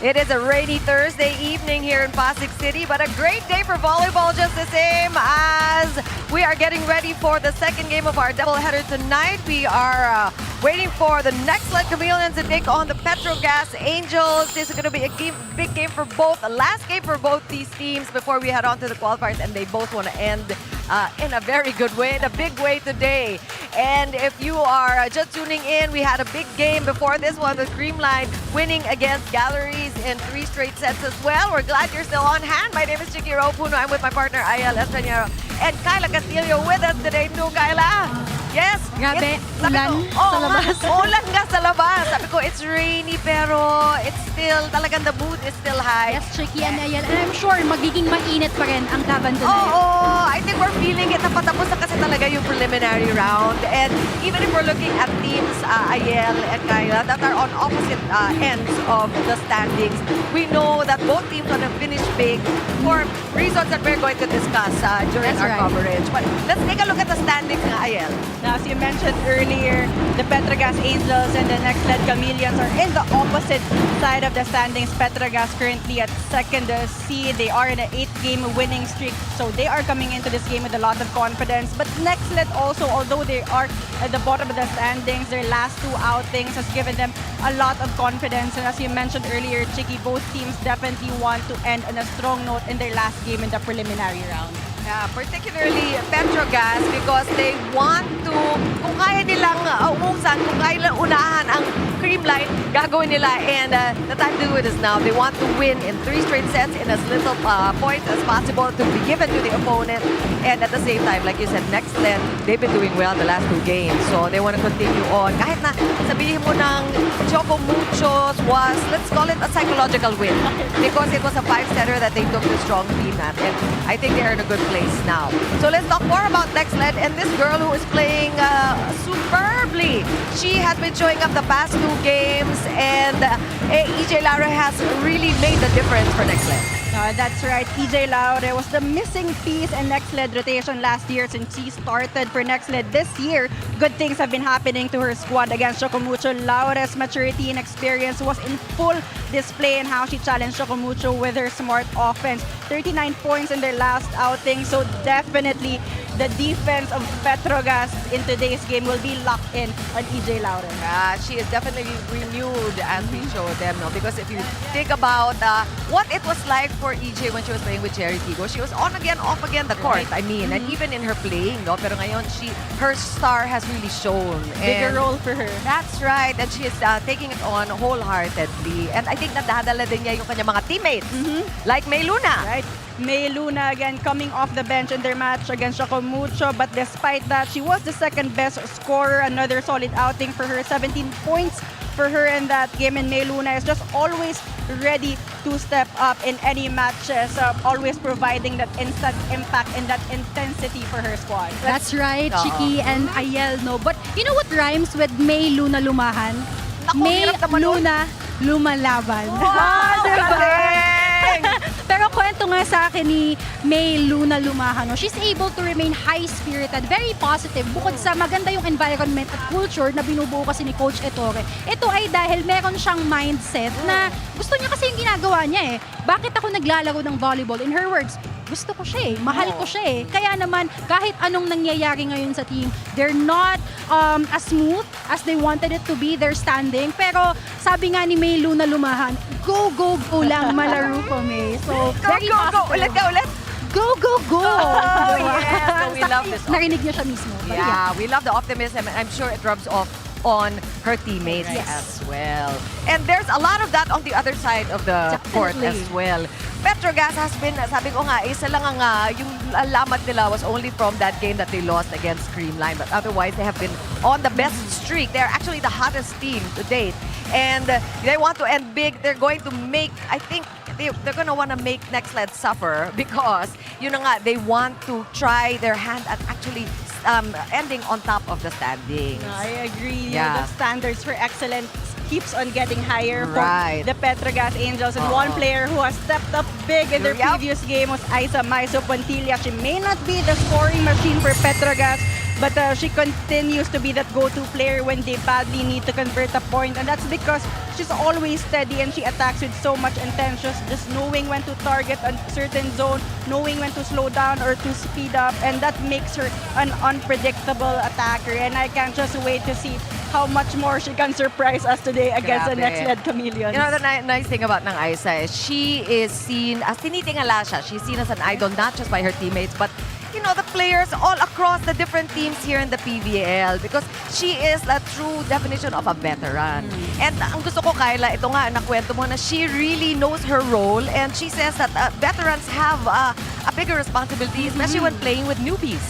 It is a rainy Thursday evening here in Pasig City, but a great day for volleyball just the same as we are getting ready for the second game of our doubleheader tonight. We are waiting for the Nxled Chameleons to take on the Petro Gazz Angels. This is going to be a big game for both, the last game for both these teams before we head on to the qualifiers, and they both want to end in a very good way, in a big way today. And if you are just tuning in, we had a big game before this one with Creamline winning against Galleries in 3 straight sets as well. We're glad you're still on hand. My name is Chicky Ropuno. I'm with my partner Ayel Estranero and Kyla Castillo with us today. No, Kyla? Yes. Grabe, ulan sa labas. Ulan nga sa labas. Sabi ko, it's rainy pero it's still, talagang the mood is still high. Yes, Chicky and Ayel. And I'm sure magiging mainit pa rin ang laban tonight. Oo, I think we're feeling it. Napatapos na kasi talaga yung preliminary round. And even if we're looking at teams, Ayel and Kyla, that are on opposite ends of the standings, we know that both teams want to finish big for reasons that we're going to discuss during our coverage. But let's take a look at the standings nga, Ayel. Now, as you mentioned earlier, the Petro Gazz Angels and the Nxled Chameleons are in the opposite side of the standings. Petro Gazz currently at second seed. They are in an 8-game winning streak, so they are coming into this game with a lot of confidence. But Nxled also, although they are at the bottom of the standings, their last 2 outings has given them a lot of confidence. And as you mentioned earlier, Chicky, both teams definitely want to end on a strong note in their last game in the preliminary round. Yeah, particularly Petro Gazz because they want to, kung kaya nilang umusan, kung kaya nilang unahan ang Creamline, gagawin nila. And the time to do it is now. They want to win in 3 straight sets in as little points as possible to be given to the opponent. And at the same time, like you said, Nxled, they've been doing well the last 2 games. So they want to continue on. Kahit na sabihin mo ng Choco Muchos was, let's call it a psychological win. Because it was a 5-setter that they took the strong team at. And I think they're in a good place now. So let's talk more about Nxled and this girl who is playing superbly. She has been showing up the past 2 games, and EJ Laure has really made the difference for Nxled. That's right. EJ Laure was the missing piece in Nxled rotation last year since she started for Nxled this year. Good things have been happening to her squad against Chocomucho. Laure's maturity and experience was in full display in how she challenged Chocomucho with her smart offense. 39 points in their last outing, so definitely the defense of Petro Gazz in today's game will be locked in on EJ Laure. She is definitely renewed as we showed them, no? Because if you think about what it was like for EJ when she was playing with Cherry Tigo, she was on again, off again the court. I mean, and even in her playing, no? Pero ngayon, her star has really shown. Bigger role for her. That's right, and she is taking it on wholeheartedly. And I think nadadala din niya yung kanyang mga teammates, like May Luna. Right. May Luna again coming off the bench in their match against Chocomucho, but despite that, she was the second best scorer. Another solid outing for her, 17 points for her in that game. And May Luna is just always ready to step up in any matches, always providing that instant impact and that intensity for her squad. That's right, Chicky and Ayel, no? But you know what rhymes with May Luna lumahan? Naku, May hirap naman nun. Luna lumalaban. Wow, Pero kwento nga sa akin ni May Luna Lumahano, she's able to remain high-spirited, very positive. Bukod sa maganda yung environment at culture na binubuo kasi ni Coach Ettore, ito ay dahil meron siyang mindset na gusto niya kasi yung ginagawa niya eh. Bakit ako naglalaro ng volleyball? In her words, gusto ko siya eh, mahal ko siya eh. Kaya naman, kahit anong nangyayari ngayon sa team, they're not as smooth as they wanted it to be, they're standing. Pero sabi nga ni May Luna Lumahan, go, go, go lang, malaro ko, May. So, very go. Ulit ka, ulit. Go, go, go! Oh, yes. So we love this. Narinig niya siya mismo. Yeah, we love the optimism, and I'm sure it rubs off on her teammates as well. And there's a lot of that on the other side of the court as well. Petro Gazz has been, sabi ko nga, isa lang ang yung alamat nila was only from that game that they lost against Creamline. But otherwise, they have been on the best streak. They're actually the hottest team to date. And they want to end big. They're going to make, I think, they're going to want to make Nxled suffer because, yun na nga, they want to try their hand at actually ending on top of the standings. I agree. Yeah. The standards for excellence keeps on getting higher for Right. the Petro Gazz Angels. And one player who has stepped up big in their previous game was Isa Maiso Pontilla. She may not be the scoring machine for Petro Gazz, but she continues to be that go-to player when they badly need to convert a point, and that's because she's always steady and she attacks with so much intention, just knowing when to target a certain zone, knowing when to slow down or to speed up, and that makes her an unpredictable attacker. And I can't just wait to see how much more she can surprise us today against the Grabe. Nxled Chameleons. You know, the nice thing about ng Aiza is she is seen as tinitingala siya. She's seen as an idol not just by her teammates, but you know, the players all across the different teams here in the PVL because she is a true definition of a veteran. And ang gusto ko, Kyla, ito nga, nakwento mo na she really knows her role and she says that veterans have a bigger responsibility, especially when playing with newbies.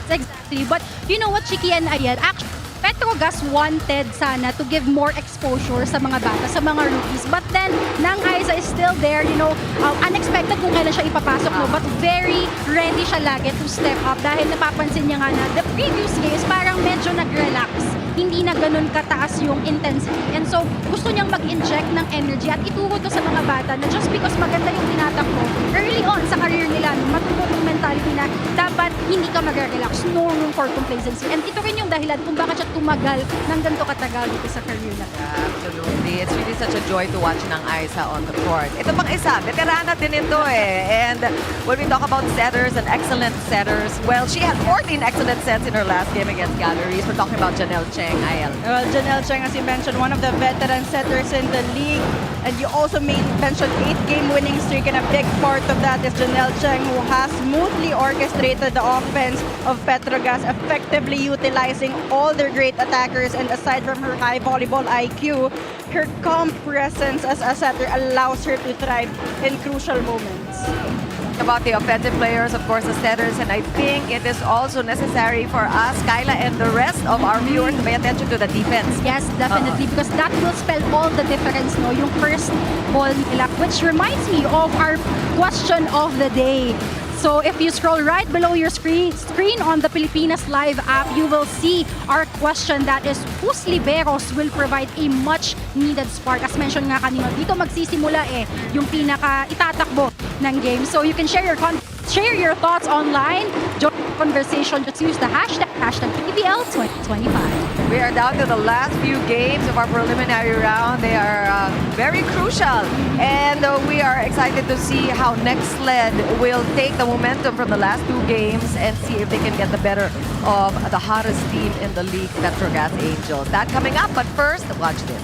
Exactly. But you know what, Chiki and Ariel, actually, Petro Gazz wanted sana to give more exposure sa mga bata, sa mga rookies. But then, Nang Aiza is still there, you know, unexpected kung kailan siya ipapasok, no? But very ready siya lagi to step up dahil napapansin niya nga na the previous games parang medyo nag-relax. Hindi na ganun kataas yung intensity. And so, gusto niyang mag-inject ng energy at ituro to sa mga bata na just because maganda yung tinatakbo, early on sa career nila, maturo yung mentality na dapat hindi ka mag-relax, no room for complacency. And ito rin yung dahilan kung bakit siya tumagal ng ganito katagal dito sa career na. Absolutely. It's really such a joy to watch ng Aiza on the court. Ito pang isa, veterana din ito eh. And when we talk about setters and excellent setters, well, she had 14 excellent sets in her last game against Galleries. We're talking about Janelle Cheng, IL. Well, Janelle Cheng, as you mentioned, one of the veteran setters in the league. And you also mentioned 8-game winning streak, and a big part of that is Janelle Cheng, who has smoothly orchestrated the offense of Petro Gazz, effectively utilizing all their great attackers. And aside from her high volleyball IQ, her calm presence as a setter allows her to thrive in crucial moments. About the offensive players, of course, the setters, and I think it is also necessary for us, Kyla, and the rest of our viewers to pay attention to the defense. Yes, definitely, because that will spell all the difference, no? Yung first ball nila, which reminds me of our question of the day. So if you scroll right below your screen on the Pilipinas Live app, you will see our question that is, whose liberos will provide a much needed spark? As mentioned nga kanina, dito magsisimula yung pinaka itatakbo ng game. So you can share your thoughts online, join the conversation, just use the hashtag PVL 2025. We are down to the last few games of our preliminary round. They are very crucial, and we are excited to see how Nxled will take the momentum from the last two games and see if they can get the better of the hottest team in the league, Petro Gazz Angels. That coming up, but first, watch this.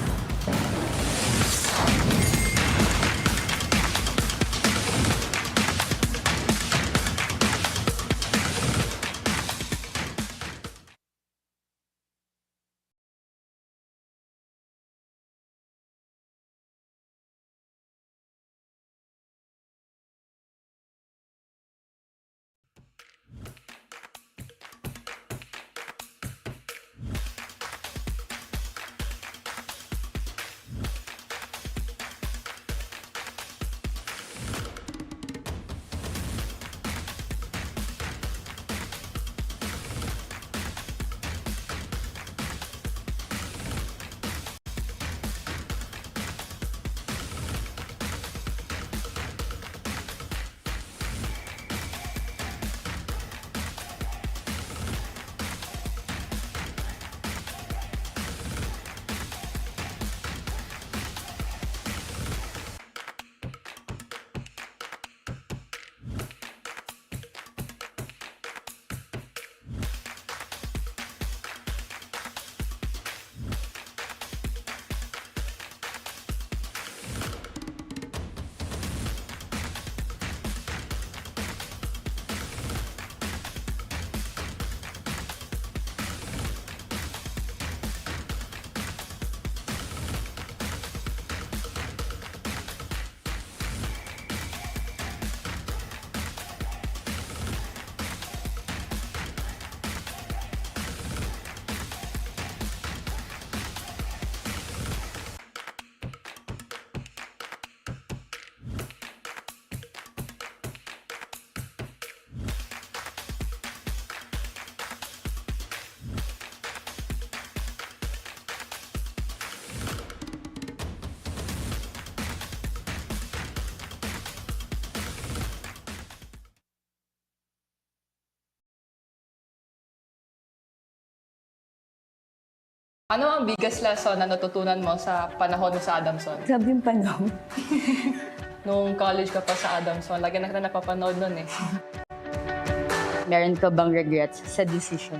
Ano ang biggest lesson na natutunan mo sa panahon mo sa Adamson? Grabe yung panahon. Nung college ka pa sa Adamson, lagi na kita napapanood nun eh. Meron ka bang regrets sa decision?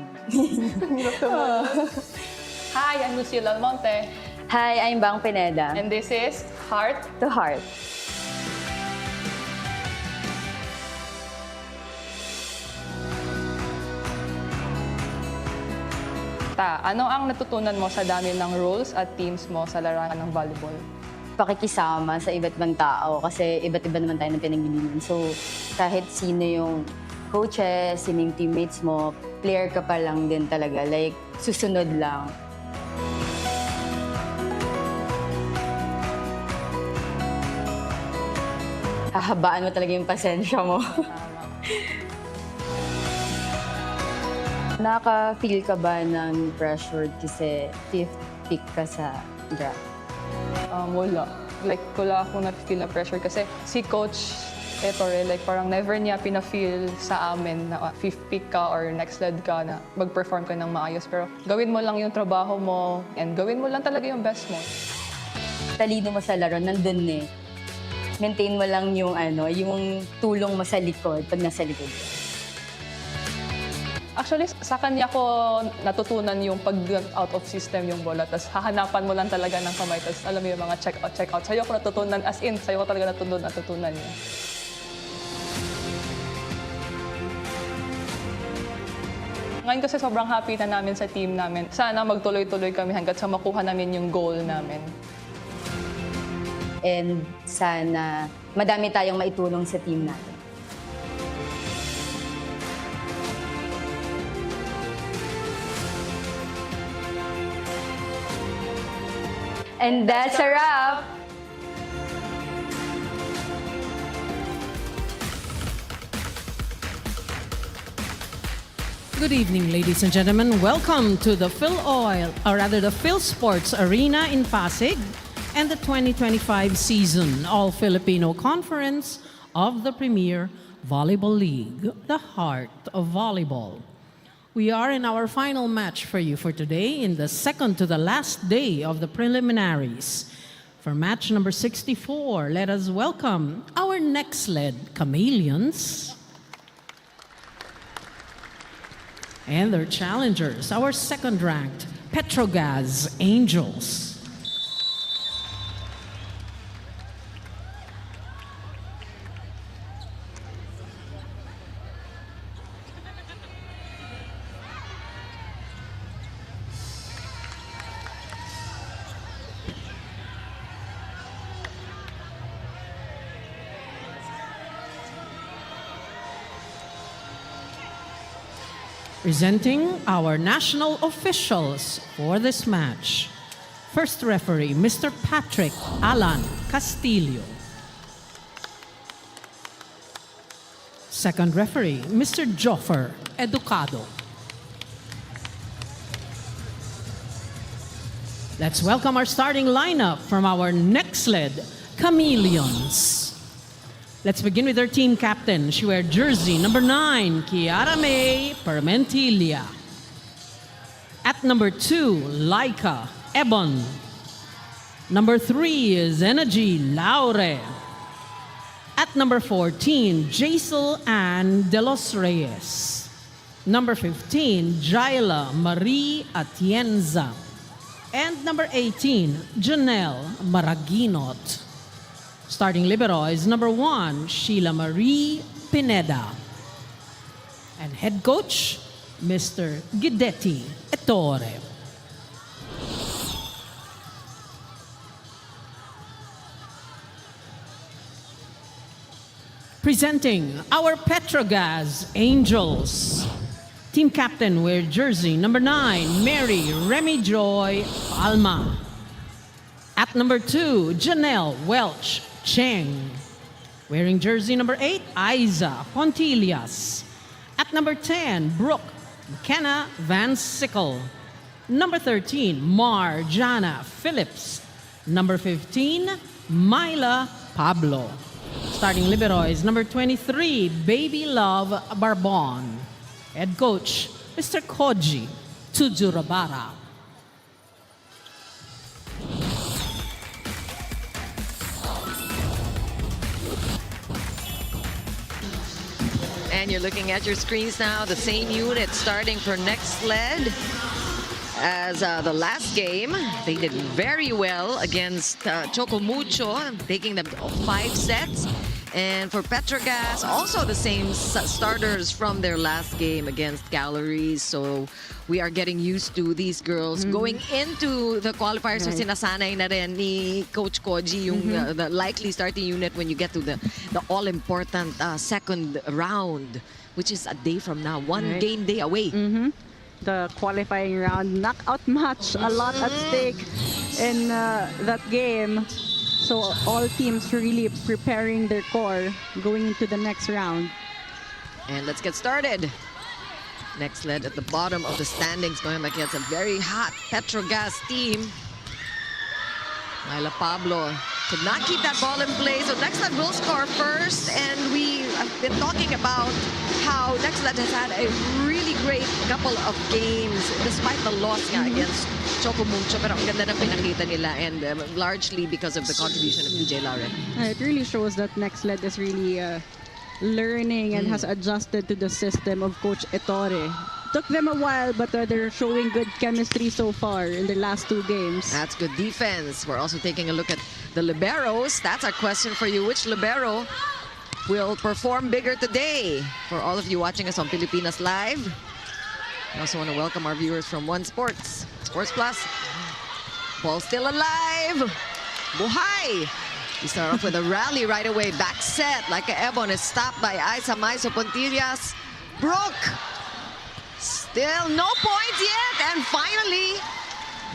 Hi, I'm Lucille Almonte, Hi, I'm Bang Pineda. and this is Heart. To Heart. Ano ang natutunan mo sa dami ng rules at teams mo sa larangan ng volleyball? Pakikisama sa iba't ibang tao kasi iba't iba naman tayo ng pinag-iliman. So, kahit sino yung coaches, sino yung teammates mo, player ka pa lang din talaga. Like, susunod lang. Hahabaan mo talaga yung pasensya mo. Nakaka-feel ka ba ng pressured kasi fifth pick ka sa draft? Wala. Like, wala akong na-feel na pressure kasi si Coach Ettore, like, parang never niya pina-feel sa amin na fifth pick ka or Nxled ka na mag-perform ka ng maayos. Pero gawin mo lang yung trabaho mo and gawin mo lang talaga yung best mo. Talino mo sa laro, nandun eh. Maintain mo lang yung yung tulong mo sa likod pag nasa likod ka. Actually, sa kanya ko natutunan yung pag-out of system yung bola. Tapos hahanapan mo lang talaga ng kamay. Tapos alam mo yung mga check-out. Sa'yo ko natutunan, as in, sa'yo ko talaga natutunan yun. Ngayon kasi sobrang happy na namin sa team namin. Sana magtuloy-tuloy kami hanggat sa makuha namin yung goal namin. And sana madami tayong maitulong sa team natin. And that's a wrap! Good evening, ladies and gentlemen. Welcome to the Phil Sports Arena in Pasig and the 2025 season All-Filipino Conference of the Premier Volleyball League, the heart of volleyball. We are in our final match for you for today in the second to the last day of the preliminaries. For match number 64, let us welcome our Nxled Chameleons and their challengers, our second-ranked Petro Gazz Angels. Presenting our national officials for this match. First referee, Mr. Patrick Alan Castillo. Second referee, Mr. Joffer Educado. Let's welcome our starting lineup from our Nxled Chameleons. Let's begin with our team captain. She wears jersey number 9, Kiara May Permentilla. At number 2, Laika Ebon. Number 3 is Energy Laure. At number 14, Jaisal Ann De Los Reyes. Number 15, Jaila Marie Atienza. And number 18, Janelle Maraginot. Starting libero is number 1, Sheila Marie Pineda. And head coach, Mr. Guidetti Ettore. Presenting our Petro Gazz Angels. Team captain wear jersey number 9, Mary Remy Joy Palma. At number 2, Janelle Welch Cheng. Wearing jersey number 8, Aiza Pontillas. At number 10, Brooke McKenna Van Sickle. Number 13, Marjana Phillips. Number 15, Myla Pablo. Starting libero is number 23, Baby Love Barbon. Head coach, Mr. Koji Tujurabara. And you're looking at your screens now, the same unit starting for Nxled as the last game. They did very well against Chocomucho, taking them 5 sets. And for Petro Gazz, also the same starters from their last game against Galleries. So we are getting used to these girls going into the qualifiers. So sinasanay na rin ni Coach Koji yung the likely starting unit when you get to the all-important second round, which is a day from now, one game day away. The qualifying round knockout match, a lot at stake in that game. So all teams really preparing their core going into the next round. And let's get started. Nxled at the bottom of the standings going against a very hot Petro Gazz team. Myla Pablo could not keep that ball in play, so Nxled will score first. And we have been talking about how Nxled has had a really great couple of games despite the loss against Chocomucho. Pero ang ganda ng pinakita nila, and largely because of the contribution of EJ Laure. It really shows that Nxled is really learning and has adjusted to the system of Coach Ettore. Took them a while, but they're showing good chemistry so far in the last 2 games. That's good defense. We're also taking a look at the liberos. That's our question for you. Which libero will perform bigger today? For all of you watching us on Pilipinas Live, I also want to welcome our viewers from One Sports, Sports Plus. Ball still alive. Buhay. We start off with a rally right away. Back set. Like Ebon is stopped by Isa Maiso Pontillas. Brooke. Still no points yet. And finally,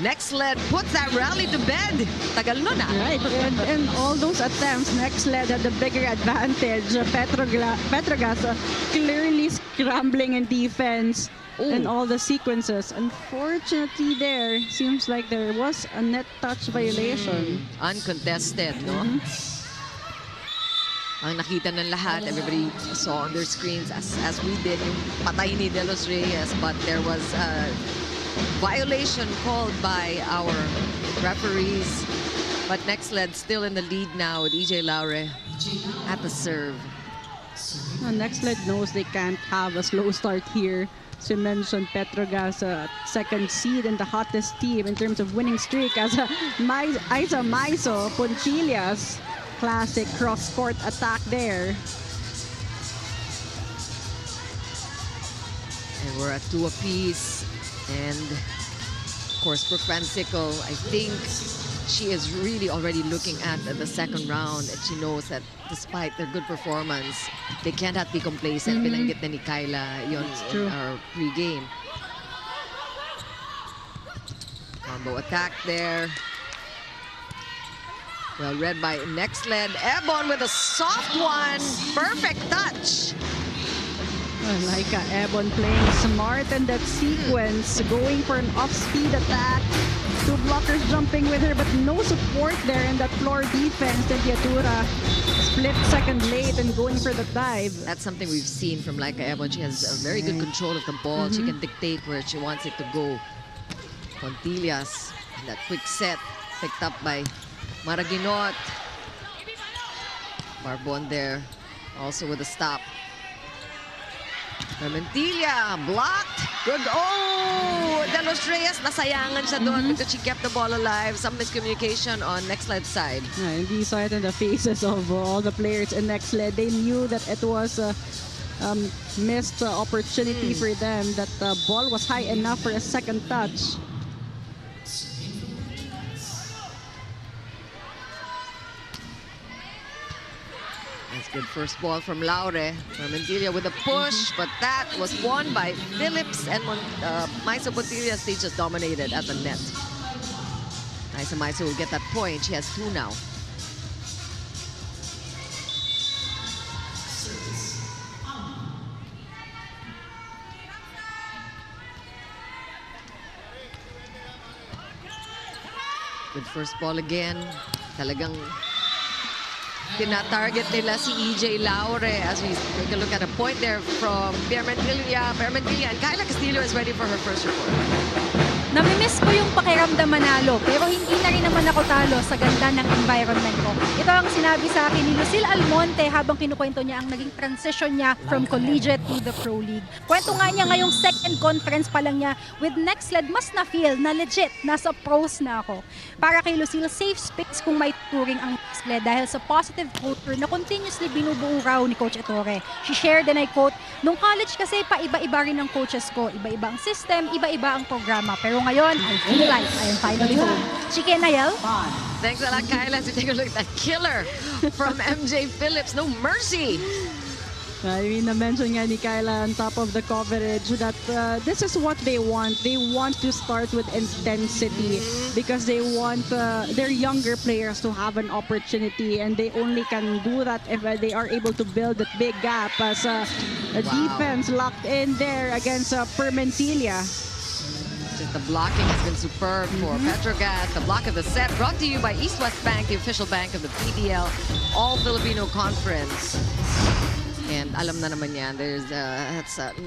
Nxled puts that rally to bed. Tagal nun ah. Right, and all those attempts, Nxled had the bigger advantage. Petro Gazz clearly scrambling in defense and all the sequences. Unfortunately there, seems like there was a net touch violation. Uncontested, no? Ang nakita ng lahat, everybody saw on their screens as we did yung patay ni De Los Reyes, but there was a violation called by our referees. But Nxled still in the lead now with EJ Laure at the serve. Nxled knows they can't have a slow start here. So you mentioned Petro Gazz, second seed and the hottest team in terms of winning streak, as Isa Maiso Pontillas. Classic cross-court attack there. And we're at 2 apiece. And of course, Brooke Fransico, I think she is really already looking at the second round, and she knows that despite their good performance, they cannot be complacent. Binanggit na ni Kyla yun in our pre-game. Combo attack there. Well read by Nxled. Ebon with a soft one. Perfect touch. Like Ebon playing smart in that sequence, going for an off-speed attack. 2 blockers jumping with her, but no support there in that floor defense. Then Yatura split second late and going for the dive. That's something we've seen from Laika Ebon. She has a very good control of the ball. She can dictate where she wants it to go. Pontillas, that quick set picked up by Maraginot. Barbon there, also with a stop. Hermentilla blocked. Good. Oh, De Los Reyes, nasayangan siya doon because she kept the ball alive. Some miscommunication on Nxled's side. And we saw it in the faces of all the players in Nxled. They knew that it was a missed opportunity for them. That the ball was high enough for a second touch. That's good first ball from Laure. Hermentilla with a push, but that was won by Phillips, and Maiso Pontillas, they just dominated at the net. Isa Maiso will get that point. She has 2 now. Good first ball again. Talagang tina-target nila si EJ Laure as we take a look at a point there from Pierre Mentilla. And Kyla Castillo is ready for her first report. Namimiss ko yung pakiramdam manalo, pero hindi na rin naman ako talo sa ganda ng environment ko. Ito ang sinabi sa akin ni Lucille Almonte habang kinukwento niya ang naging transition niya from collegiate to the pro league. Kwento nga niya ngayong second conference pa lang niya with Nxled, mas na-feel na legit, nasa pros na ako. Para kay Lucille, safe space kung may turing ang Nxled dahil sa positive culture na continuously binubuo raw ni Coach Ettore. She shared and I quote, nung college kasi paiba-iba rin ang coaches ko, iba-iba ang system, iba-iba ang programa. Pero ngayon, I feel like I am finally home. Chike Nayel? Thanks a lot, Kyla. So take a look at that killer from MJ Phillips. No mercy. I mean, na-mention nga ni Kyla on top of the coverage that this is what they want. They want to start with intensity because they want their younger players to have an opportunity, and they only can do that if they are able to build that big gap as a defense locked in there against Permentilia. Just the blocking has been superb for Petro Gazz. The block of the set brought to you by East West Bank, the official bank of the PVL All-Filipino Conference. And alam na naman yan, there's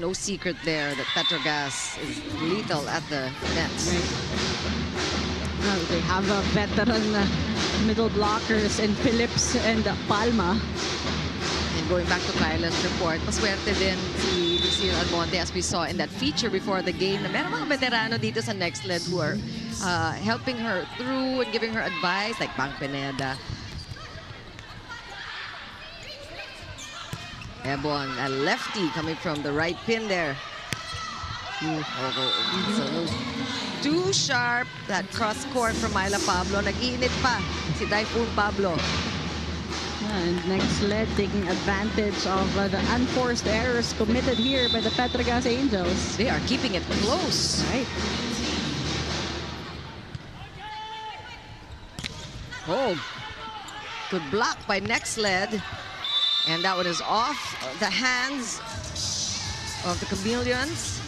no secret there that Petro Gazz is lethal at the nets. They have veteran middle blockers in Phillips and Palma. And going back to Kyla's report, maswerte din si Lucille Almonte as we saw in that feature before the game na meron mga veterano dito sa Nxled who are helping her through and giving her advice like Bang Pineda. Ebon, a lefty coming from the right pin there. So too sharp, that cross court from Myla Pablo. Nag-iinit pa si Typhoon Pablo. And Nxled taking advantage of the unforced errors committed here by the Petro Gazz Angels. They are keeping it close. Right. Oh, good block by Nxled. And that one is off the hands of the Chameleons.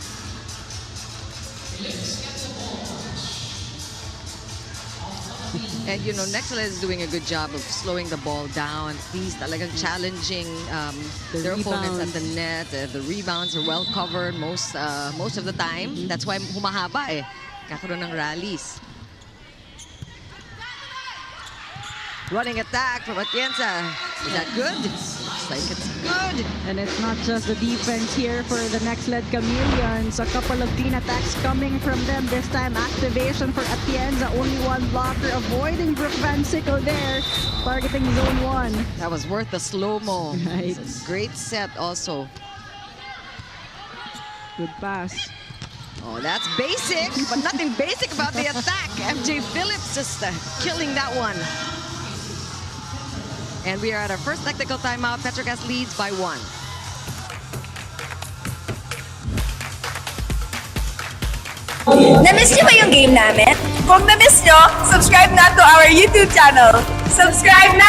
And, you know, Nxled is doing a good job of slowing the ball down. He's talagang challenging their opponents at the net. The rebounds are well covered most of the time. That's why humahaba eh. Kakaroon ng rallies. Running attack from Atienza. Is that good? Looks like it's good. And it's not just the defense here for the Nxled Chameleons. A couple of clean attacks coming from them. This time activation for Atienza. Only one blocker avoiding Brooke Van Sickle there. Targeting zone 1. That was worth the slow-mo. Right. It's a great set also. Good pass. Oh, that's basic, but nothing basic about the attack. MJ Phillips just killing that one. And we are at our first technical timeout. Petro Gazz leads by 1. Na-miss niyo ba yung game namin? Kung na-miss niyo, subscribe na to our YouTube channel. Subscribe na!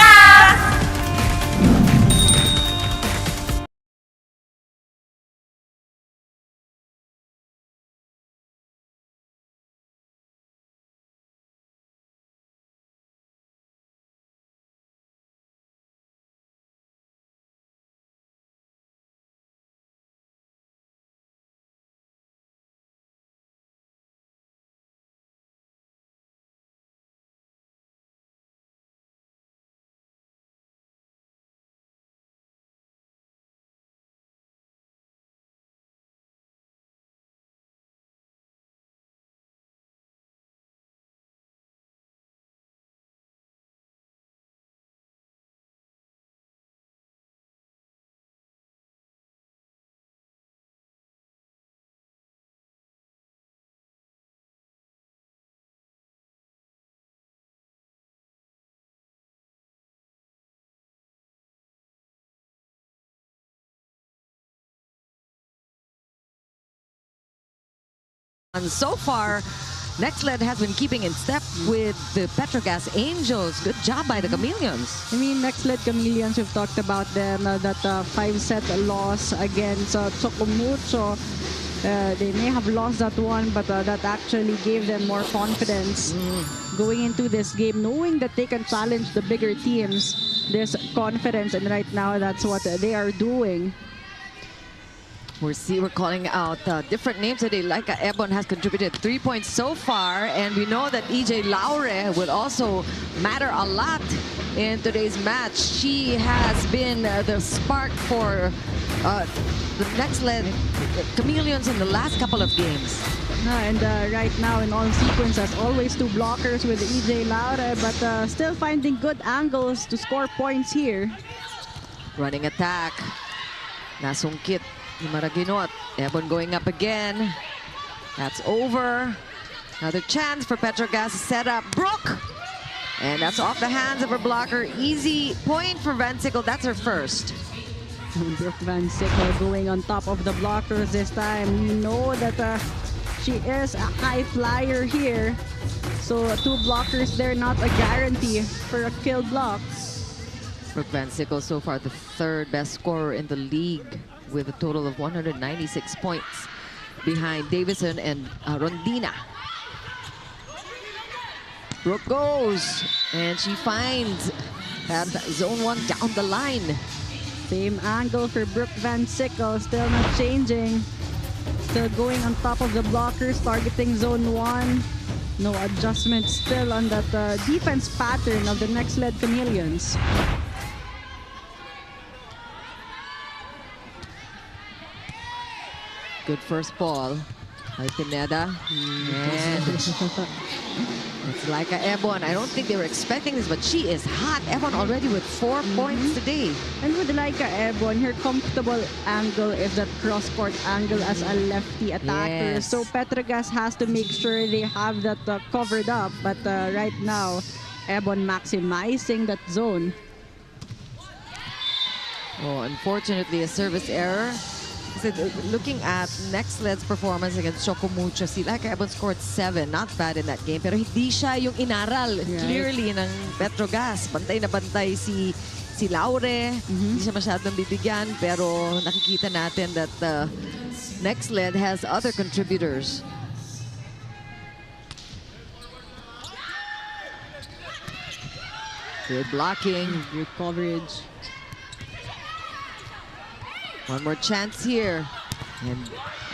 And so far, Nxled has been keeping in step with the Petro Gazz Angels. Good job by the Chameleons. I mean, Nxled Chameleons, we've talked about them, that 5-set loss against Tsokumucho. They may have lost that one, but that actually gave them more confidence going into this game, knowing that they can challenge the bigger teams. There's confidence, and right now that's what they are doing. We're calling out different names today. Laika Ebon has contributed 3 points so far, and we know that EJ Laure will also matter a lot in today's match. She has been the spark for the Nxled Chameleons in the last couple of games. And right now in all sequences, always 2 blockers with EJ Laure, but still finding good angles to score points here. Running attack. Nasungkit ni Maraginot. Ebon going up again. That's over. Another chance for Petro Gazz to set up Brooke. And that's off the hands of her blocker. Easy point for Van Sickle. That's her first. Brooke Van Sickle going on top of the blockers this time. We know that she is a high flyer here. So 2 blockers there, not a guarantee for a kill block. Brooke Van Sickle so far the 3rd best scorer in the league with a total of 196 points behind Davison and Rondina. Brooke goes and she finds that zone 1 down the line. Same angle for Brooke Van Sickle, still not changing. Still going on top of the blockers, targeting zone 1. No adjustment still on that defense pattern of the Nxled Chameleons. Good first ball by Pineda. And it's Laika Ebon. I don't think they were expecting this, but she is hot. Ebon already with 4 points today. And with Laika Ebon, her comfortable angle is that cross-court angle as a lefty attacker. Yes. So Petro Gazz has to make sure they have that covered up. But right now, Ebon maximizing that zone. Oh, unfortunately, a service error. Looking at Nxled's performance against Chocomucho, si Laika Ebon scored 7. Not bad in that game. Pero hindi siya yung inaral clearly ng Petro Gazz. Bantay na bantay si Laure. Hindi siya masyadong bibigyan. Pero nakikita natin that Nxled has other contributors. Good blocking. Good coverage. One more chance here. And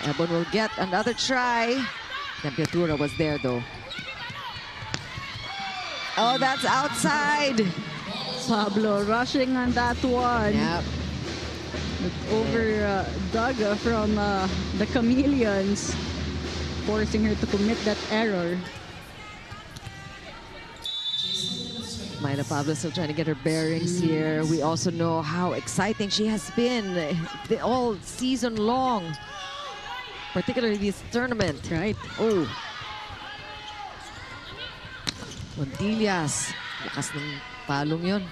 Ebon will get another try. Temperatura was there though. Oh, that's outside. Pablo rushing on that one. Yep. Over dug from the Chameleons, forcing her to commit that error. Myla Pablo still trying to get her bearings here. We also know how exciting she has been all season long, particularly this tournament. Right. Oh. Montillas. Lakas ng palong yun.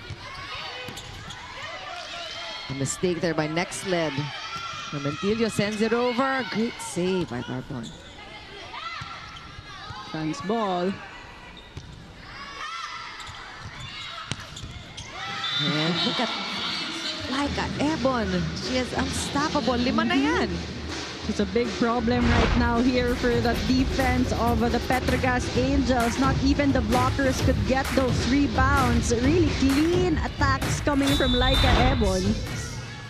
A mistake there by Nxled. Montillo sends it over. Great save by Barbon. Chance ball. And look at Laika Ebon. She is unstoppable. 5 na yan. It's a big problem right now here for the defense of the Petro Gazz Angels. Not even the blockers could get those rebounds. Really clean attacks coming from Laika Ebon.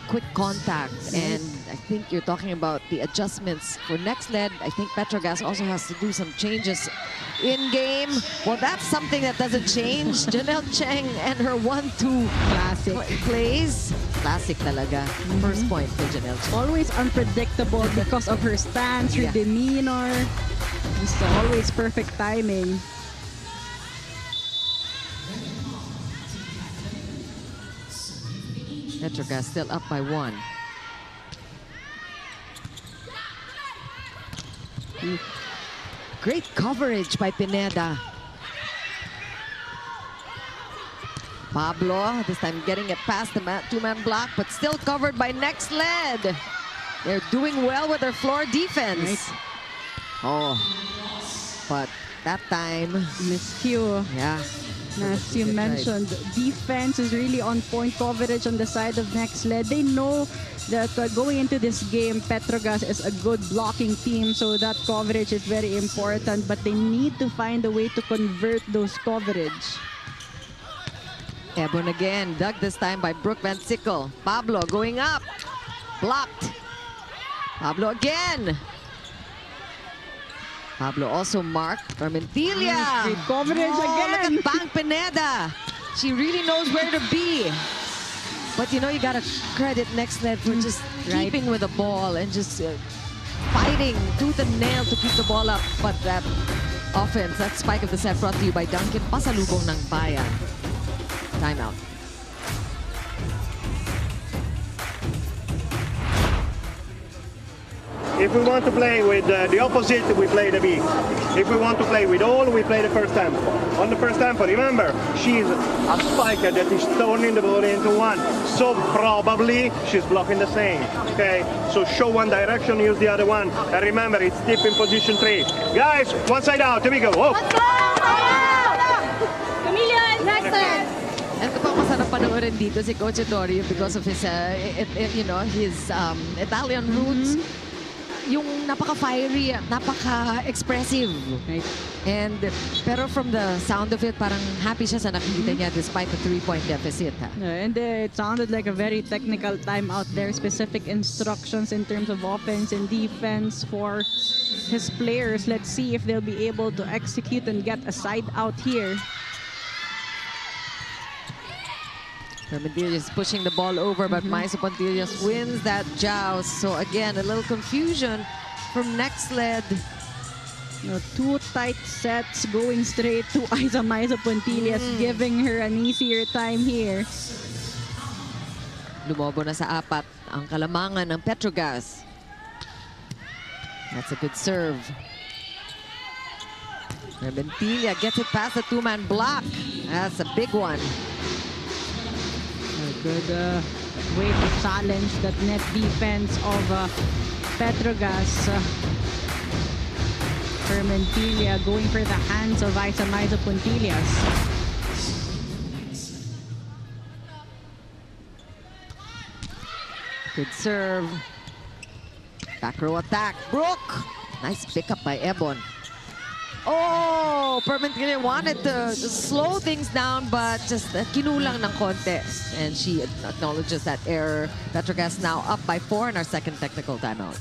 Quick contact, and I think you're talking about the adjustments for Nxled. I think Petro Gazz also has to do some changes in game. Well, that's something that doesn't change. Janelle Cheng and her 1-2 Classic. plays. Classic talaga. First point for Janelle Cheng. Always unpredictable because of her stance, her demeanor. Just always perfect timing. Petro Gazz still up by 1. Great coverage by Pineda. Pablo, this time getting it past the 2-man block, but still covered by Nxled. They're doing well with their floor defense. Oh, but that time, Miscue. yeah. As you mentioned, defense is really on point. Coverage on the side of Nxled. They know that going into this game, Petro Gazz is a good blocking team, so that coverage is very important, but they need to find a way to convert those coverage. Ebon again, dug this time by Brooke Van Sickle. Pablo going up, blocked. Pablo again. Pablo also marked Armentilla. Great coverage Look again. at Bang Pineda. She really knows where to be. But you know, you gotta credit Nxled for just keeping with the ball and just fighting tooth and nail to keep the ball up. But that offense, that spike of the set brought to you by Duncan, pasalubong ng bayan. Timeout. If we want to play with the opposite, we play the B. If we want to play with all, we play the first tempo. On the first tempo, remember, she's a spiker that is turning the ball into one. So probably she's blocking the same. Okay, so show one direction, use the other one. And remember, it's deep in position 3. Guys, one side out, here we go. Whoa. Chameleons! Nxled! And ito pang masarap panoorin dito si Coach Ettore because of his, you know, his Italian roots. Yung napaka-fiery, napaka-expressive. Right. And pero from the sound of it, parang happy siya sa nakikita niya despite the 3-point deficit. Ha? And it sounded like a very technical timeout there. Specific instructions in terms of offense and defense for his players. Let's see if they'll be able to execute and get a side out here. Armentillas pushing the ball over, but Maisa Pontillas wins that joust. So again, a little confusion from Nxled. Two tight sets going straight to Maisa Pontillas, giving her an easier time here. Lumobo na sa 4 ang kalamangan ng Petro Gazz. That's a good serve. Armentilla gets it past the 2-man block. That's a big one. A good way to challenge that net defense of Petro Gazz. Armentilla going for the hands of Maisa Pontillas. Good serve. Back row attack. Brooke. Nice pickup by Ebon. Oh, Armentilla wanted to just slow things down, but just kinulang ng konti. And she acknowledges that error. Petro Gazz now up by 4 in our second technical timeout.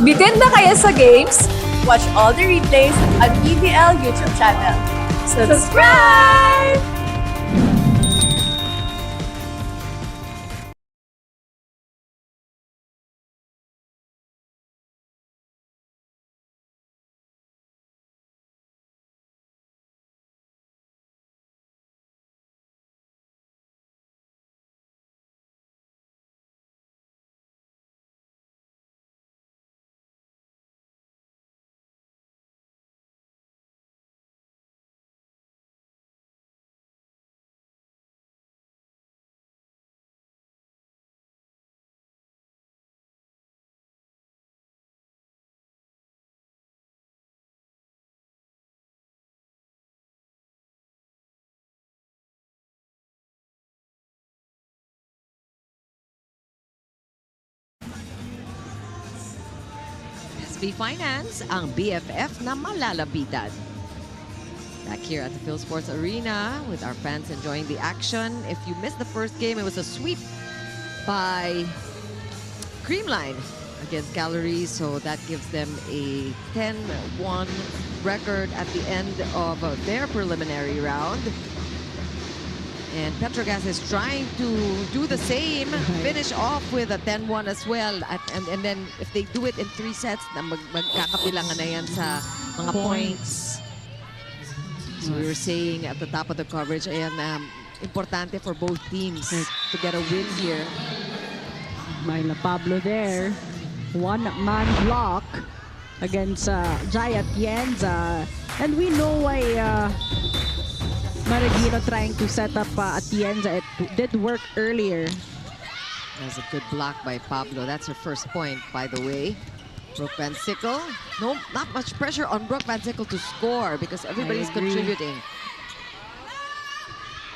Bitin na kaya sa games? Watch all the replays on PVL YouTube channel. Subscribe! SB Finance, ang BFF na malalapitan. Back here at the Phil Sports Arena with our fans enjoying the action. If you missed the first game, it was a sweep by Creamline against Galleries. So that gives them a 10-1 record at the end of their preliminary round. And Petro Gazz is trying to do the same, finish off with a 10-1 as well. And then if they do it in 3 sets, magkakabilangan na yan sa mga points. So we were saying at the top of the coverage, ayan, importante for both teams to get a win here. Myla Pablo there. One-man block against Jaya Atienza. And we know why Maragino trying to set up Atienza. It did work earlier. That's a good block by Pablo. That's her first point, by the way. Brooke Van Sickle. No, not much pressure on Brooke Van Sickle to score because everybody's contributing.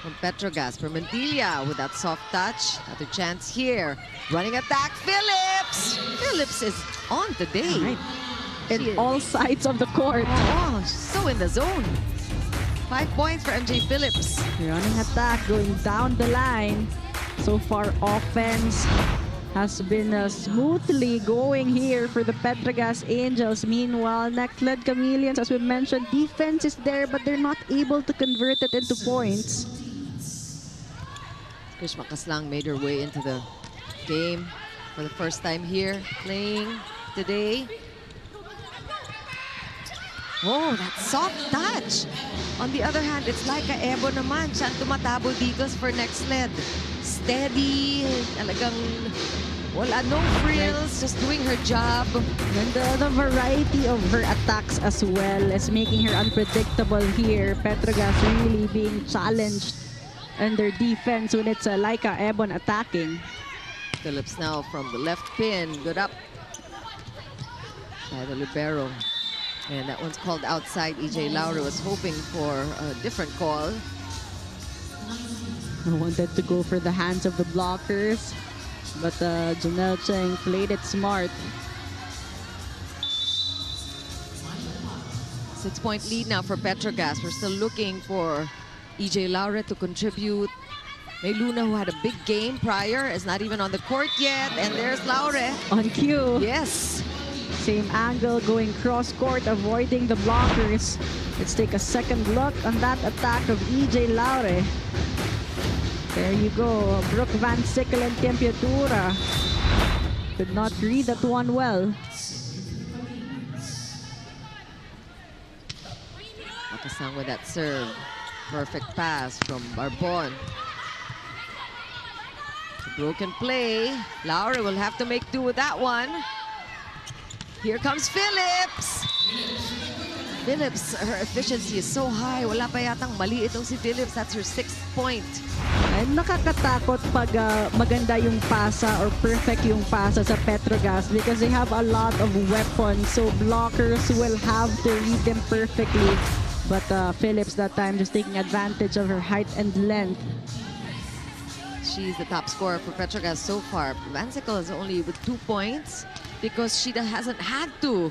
From Petro Gazz, Armentilla with that soft touch. Another chance here. Running attack, Phillips! Phillips is on today. In all sides of the court. Oh, so in the zone. 5 points for MJ Phillips. Running attack going down the line. So far, offense has been smoothly going here for the Petro Gazz Angels. Meanwhile, Nxled Chameleons, as we mentioned, defense is there, but they're not able to convert it into points. Krish Makaslang made her way into the game for the first time here, playing today. Oh, that soft touch. On the other hand, it's like a Ebo naman. Siya ang tumatabo dito for Nxled. Steady, talagang wala, no frills, just doing her job. And the variety of her attacks as well is making her unpredictable here. Petro Gazz really being challenged in their defense when it's Laika Ebon attacking. Phillips now from the left pin. Good up by the libero. And that one's called outside. EJ Laure was hoping for a different call. I wanted to go for the hands of the blockers, but Janelle Cheng played it smart. 6-point lead now for Petro Gazz. We're still looking for EJ Laure to contribute. May Luna, who had a big game prior, is not even on the court yet. And there's Laure. On cue. Yes. Same angle, going cross-court, avoiding the blockers. Let's take a second look on that attack of EJ Laure. There you go, Brooke Van Sickle and Tempiatura. Could not read that one well. Makasang with that serve. Perfect pass from Barbon. Broken play. Laure will have to make do with that one. Here comes Phillips. Phillips, her efficiency is so high. Wala pa yatang mali itong si Phillips. That's her 6th point. Ay, nakakatakot pag maganda yung pasa or perfect yung pasa sa Petro Gazz because they have a lot of weapons. So blockers will have to read them perfectly. But Phillips that time just taking advantage of her height and length. She's the top scorer for Petro Gazz so far. Van Sickle is only with 2 points because she hasn't had to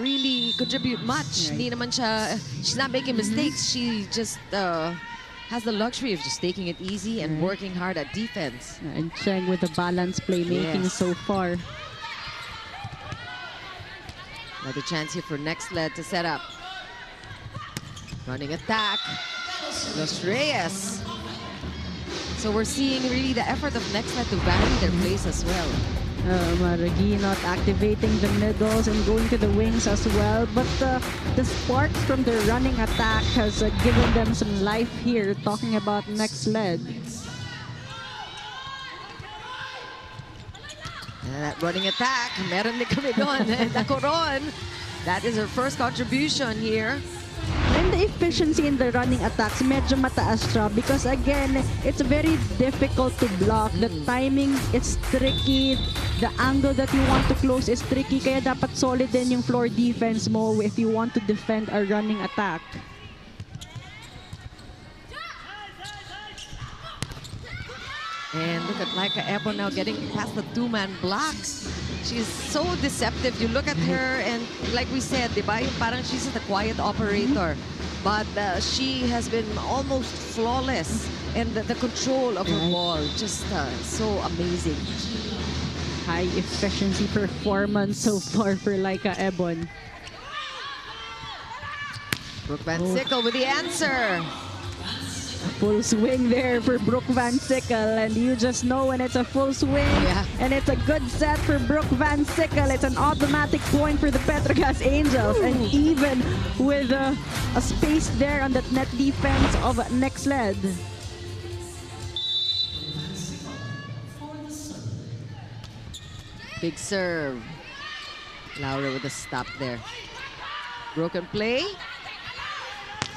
really contribute much. Hindi naman siya, she's not making mistakes. She just has the luxury of just taking it easy and working hard at defense. And Cheng with the balance playmaking so far. Another chance here for Nxled to set up. Running attack. Los Reyes. So we're seeing really the effort of Nxled to vary their place as well. Maraginot activating the middles and going to the wings as well. But the sparks from their running attack has given them some life here, talking about Nxled. That running attack, meron din kami doon. Nakoron. That is her first contribution here. And the efficiency in the running attacks, medyo mataas siya because again, it's very difficult to block. The timing is tricky. The angle that you want to close is tricky. Kaya dapat solid din yung floor defense mo if you want to defend a running attack. And look at Laika Ebo now getting past the 2-man blocks. She's so deceptive. You look at her and like we said, diba, yung parang she's the quiet operator. But she has been almost flawless. And the control of her ball, just so amazing. High efficiency performance so far for Laika Ebon. Brooke Van Sickle with the answer. Full swing there for Brooke Van Sickle, and you just know when it's a full swing and it's a good set for Brooke Van Sickle. It's an automatic point for the Petro Gazz Angels. And even with a space there on that net defense of Nxled. Big serve. Laure with a stop there. Broken play.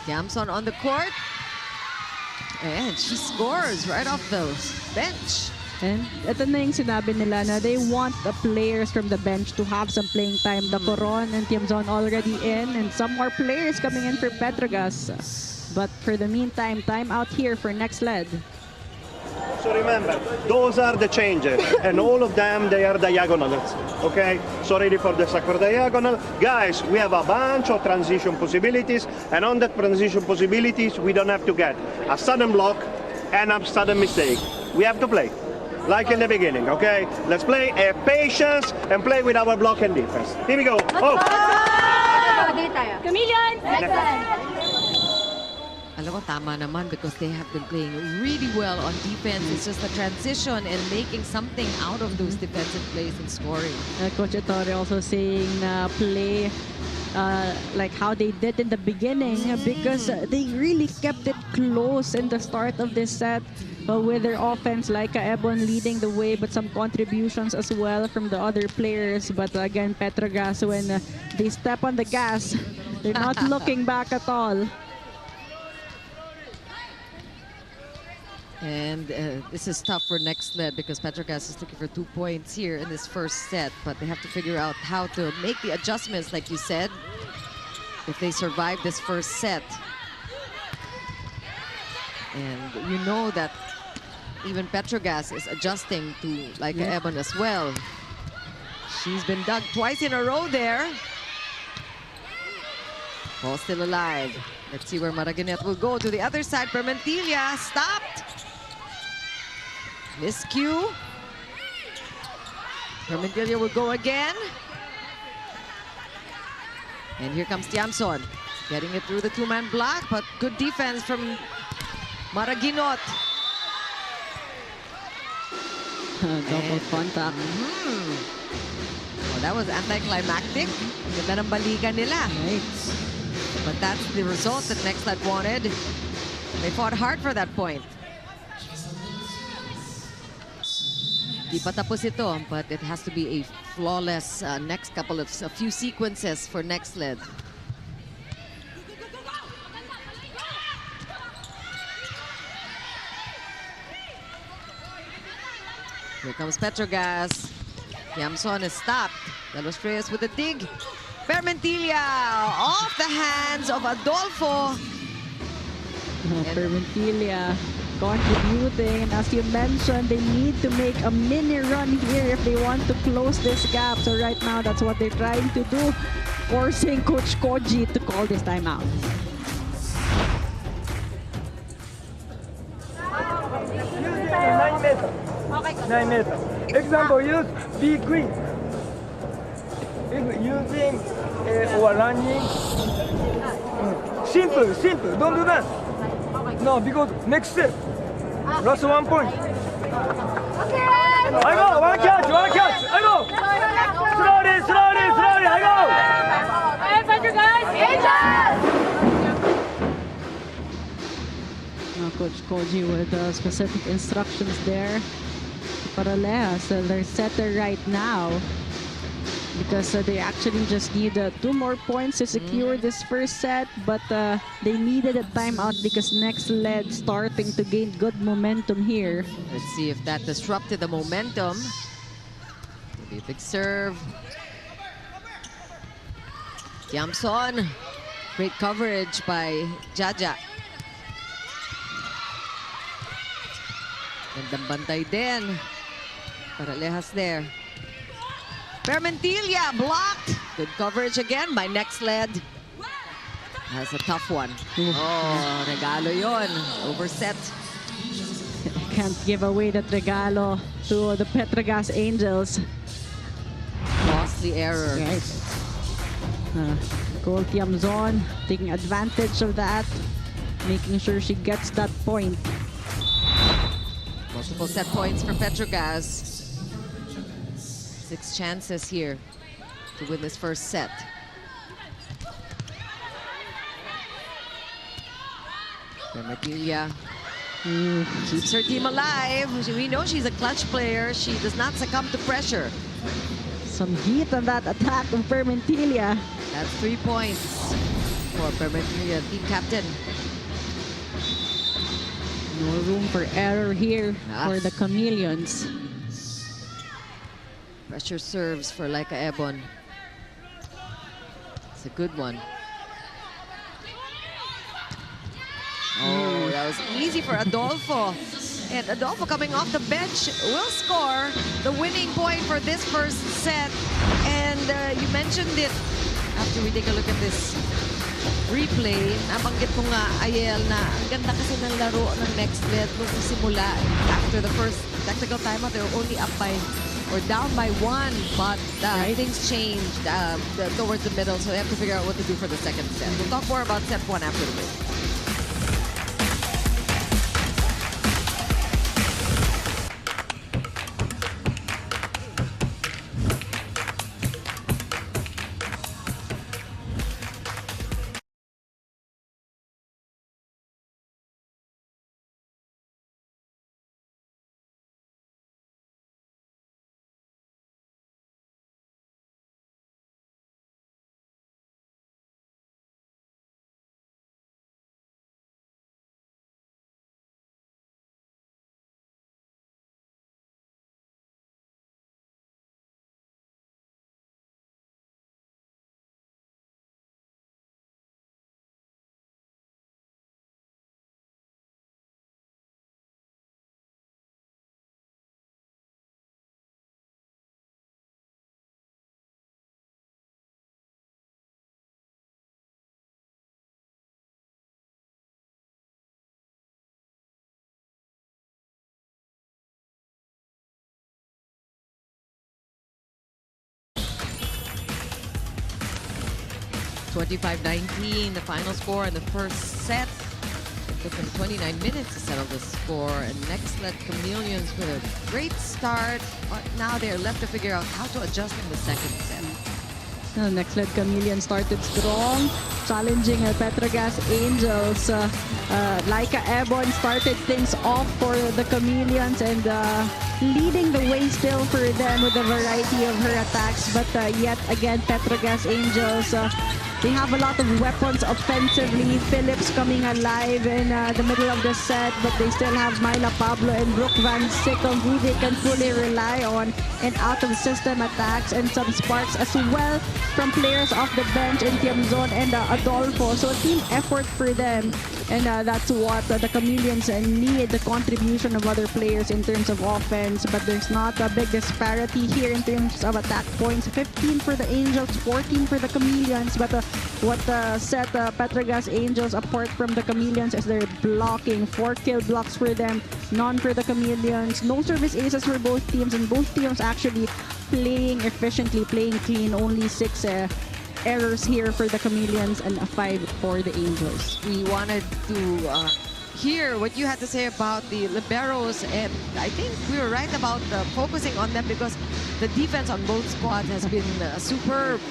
Gamson on the court. And she scores right off the bench. And ito na yung sinabi nila na they want the players from the bench to have some playing time. The Coron and Tiamzon already in, and some more players coming in for Petro Gazz. But for the meantime, time out here for Nxled. So remember, those are the changes, and all of them, they are diagonals, okay? So ready for the sacro diagonal. Guys, we have a bunch of transition possibilities, and on that transition possibilities, we don't have to get a sudden block and a sudden mistake. We have to play, like in the beginning, okay? Let's play patience and play with our block and defense. Here we go. Oh! Chameleons! Alam mo, tama naman because they have been playing really well on defense. It's just the transition and making something out of those defensive plays and scoring. Coach Ettore also saying play like how they did in the beginning because they really kept it close in the start of this set. With their offense, like Ebon leading the way, but some contributions as well from the other players. But again, Petro Gazz, when they step on the gas, they're not looking back at all. And this is tough for Nxled because Petro Gazz is looking for 2 points here in this first set, but they have to figure out how to make the adjustments, like you said, if they survive this first set. And you know that even Petro Gazz is adjusting to like Ebon as well. She's been dug twice in a row there. Ball still alive. Let's see where Maraginet will go. To the other side, Permentilla stopped. Miscue. Permentilla will go again. And here comes Tiamson. Getting it through the two-man block, but good defense from Maraginot. Double contact. Oh, that was anticlimactic. Ganda ng balikan nila. Right. But that's the result that Nxled wanted. They fought hard for that point. Di pa tapos ito, but it has to be a flawless next couple of a few sequences for Nxled. Here comes Petro Gazz. Tiamson is stopped. De Los Reyes with a dig. Permentilla off the hands of Adolfo. Permentilla contributing, and as you mentioned, they need to make a mini run here if they want to close this gap. So right now, that's what they're trying to do, forcing Coach Koji to call this timeout. Okay. 9 meters. Example, use be quick. If using or running, simple, don't do that. No, because next step, last 1 point. Okay! I go, one catch, I go. Slowly, I go. Hey, Petro Gazz Angels! Now Coach Koji with specific instructions there. Paraleha, so they're setter right now because they actually just need 2 more points to secure this first set, but they needed a timeout because Nxled starting to gain good momentum here. Let's see if that disrupted the momentum. Maybe a big serve. Tiamson. Great coverage by Jaja. Gandang bantay din. Paralehas there. Permentilla blocked. Good coverage again by Nxled. That's a tough one. Oh, regalo yon. Overset. Can't give away that regalo to the Petro Gazz Angels. Costly error. Right. Goal Tiamson taking advantage of that, making sure she gets that point. Multiple set points for Petro Gazz. 6 chances here to win this first set. Permetilla keeps her team alive. We know she's a clutch player. She does not succumb to pressure. Some heat on that attack of Permentilla. That's 3 points for Permetilla, team captain. No room for error here for the Chameleons. Pressure serves for Laika Ebon. It's a good one. Oh, that was easy for Adolfo. And Adolfo coming off the bench will score the winning point for this first set. And you mentioned it after we take a look at this replay. Nabanggit ko nga, Ayel, na ang ganda kasi ng laro ng Nxled nung simula. After the first technical timeout, they were only up by or down by 1, but things changed towards the middle, so they have to figure out what to do for the second set. We'll talk more about set 1 after the break. (25-19) the final score in the first set. It took them 29 minutes to settle the score, and Nxled Chameleons with a great start, but now they're left to figure out how to adjust in the second set. Nxled Chameleons started strong, challenging Petro Gazz Angels. Laika Ebon started things off for the Chameleons and leading the way still for them with a variety of her attacks. But yet again, Petro Gazz Angels, they have a lot of weapons offensively. Phillips coming alive in the middle of the set, but they still have Myla Pablo and Brooke Van Sickle, who they can fully rely on, and out-of-system attacks and some sparks as well from players off the bench in Tiamzon and Adolfo. So a team effort for them, and that's what the Chameleons need, the contribution of other players in terms of offense. But there's not a big disparity here in terms of attack points. 15 for the Angels, 14 for the Chameleons. But what set Petro Gazz Angels apart from the Chameleons is their blocking. 4 kill blocks for them, none for the Chameleons. No service aces for both teams, and both teams actually playing efficiently, playing clean. Only 6 errors here for the Chameleons and 5 for the Angels. We wanted to hear what you had to say about the liberos, and I think we were right about focusing on them because the defense on both squads has been superb,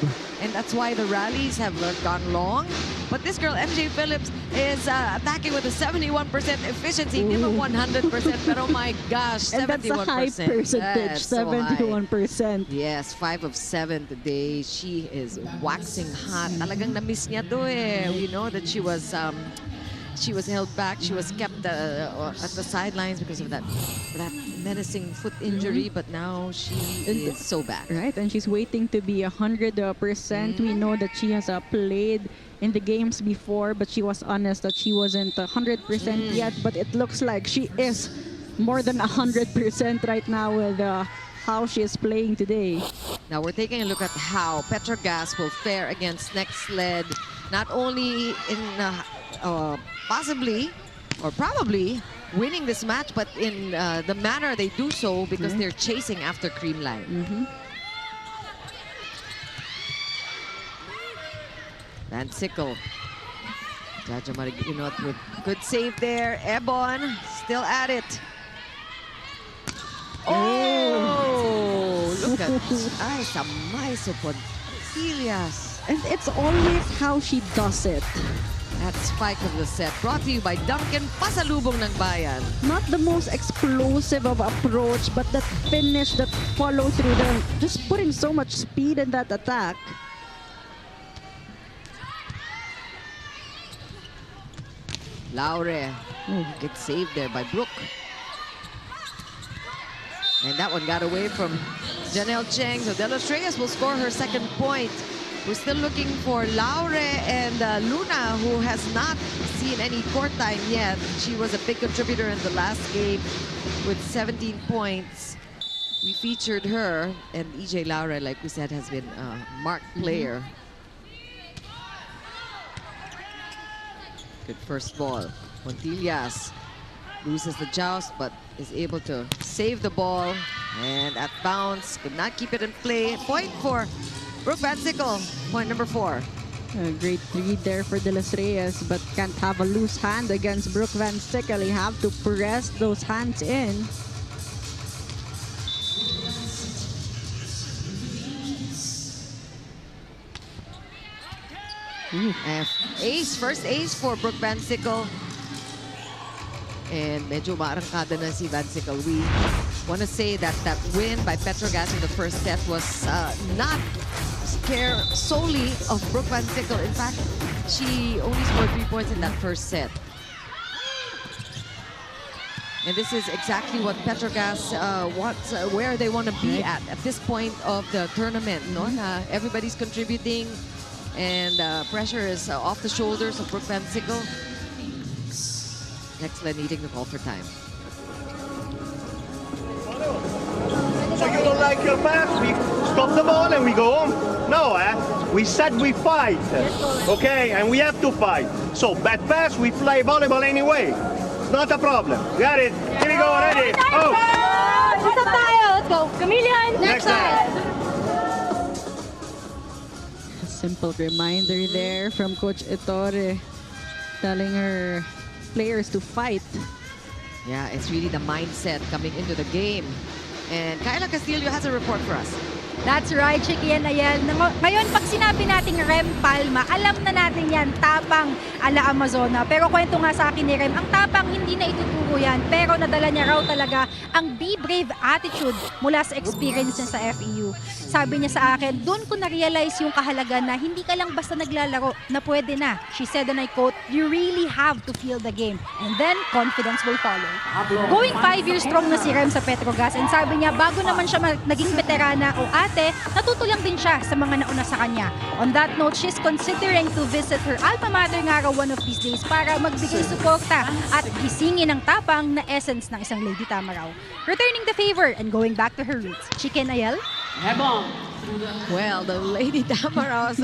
and that's why the rallies have gone long. But this girl, MJ Phillips, is attacking with a 71% efficiency. Give them 100%, but oh my gosh, 71%. And that's a high percentage, 71%. Yes, 5 of 7 today. She is waxing hot. Talagang na-miss niya to eh. We know that she was held back. She was kept at the sidelines because of that menacing foot injury. But now she is so back. Right, and she's waiting to be 100%. We know that she has played in the games before, but she was honest that she wasn't 100% yet. But it looks like she is more than 100% right now with how she is playing today. Now we're taking a look at how Petro Gazz will fare against Nxled, not only in possibly or probably winning this match, but in the manner they do so because they're chasing after Creamline. Van Sickle. Jaja Mariginot with good save there. Ebon still at it. Oh! Look at ay, samay supod. Serious. And it's always how she does it. That spike of the set brought to you by Duncan Pasalubong ng Bayan. Not the most explosive of approach, but that finish, that follow through, just putting so much speed in that attack. Laure. Good save there by Brooke. And that one got away from Janelle Cheng. So De Los Reyes will score her second point. We're still looking for Laure and Luna, who has not seen any court time yet. She was a big contributor in the last game with 17 points. We featured her, and EJ Laure, like we said, has been a marked player. Good first ball. Montillas loses the joust, but is able to save the ball. And at bounce, could not keep it in play. Point for Brooke Van Sickle, point number 4. A great read there for De Los Reyes, but can't have a loose hand against Brooke Van Sickle. You have to press those hands in. Ace, first ace for Brooke Van Sickle. And medyo maarangkada na si Van Sickle. We want to say that that win by Petro Gazz in the first set was not care solely of Brooke Van Sickle. In fact, she only scored 3 points in that first set. And this is exactly what Petro Gazz wants, where they want to be at this point of the tournament. No? Everybody's contributing, and pressure is off the shoulders of Brooke Van Sickle. Nxled needing the call for time. So you don't like your pass? We stop the ball and we go home? No, we said we fight, okay? And we have to fight. So bad pass, we play volleyball anyway. Not a problem. Got it. Here we go, ready? Oh! Let's go. Chameleons. Next time. A simple reminder there from Coach Ettore, telling her players to fight. Yeah, it's really the mindset coming into the game. And Kyla Castillo has a report for us. That's right, Chiki and Ayel. Ngayon, pag sinabi nating Rem Palma, alam na natin yan, tapang ala Amazona. Pero kwento nga sa akin ni Rem, ang tapang hindi na ituturo yan, pero nadala niya raw talaga ang be brave attitude mula sa experience niya sa FEU. Sabi niya sa akin, doon ko na-realize yung kahalaga na hindi ka lang basta naglalaro, na pwede na. She said, and I quote, "You really have to feel the game. And then, confidence will follow." Going 5 years strong na si Rem sa Petro Gazz, and sabi niya, bago naman siya naging veterana o ate, natuto lang din siya sa mga nauna sa kanya. On that note, she's considering to visit her alma mater nga raw one of these days para magbigay suporta at gisingin ang tapang na essence ng isang Lady Tamaraw. Returning the favor and going back to her roots. Chicken Ayel? Well, the Lady Tamaraws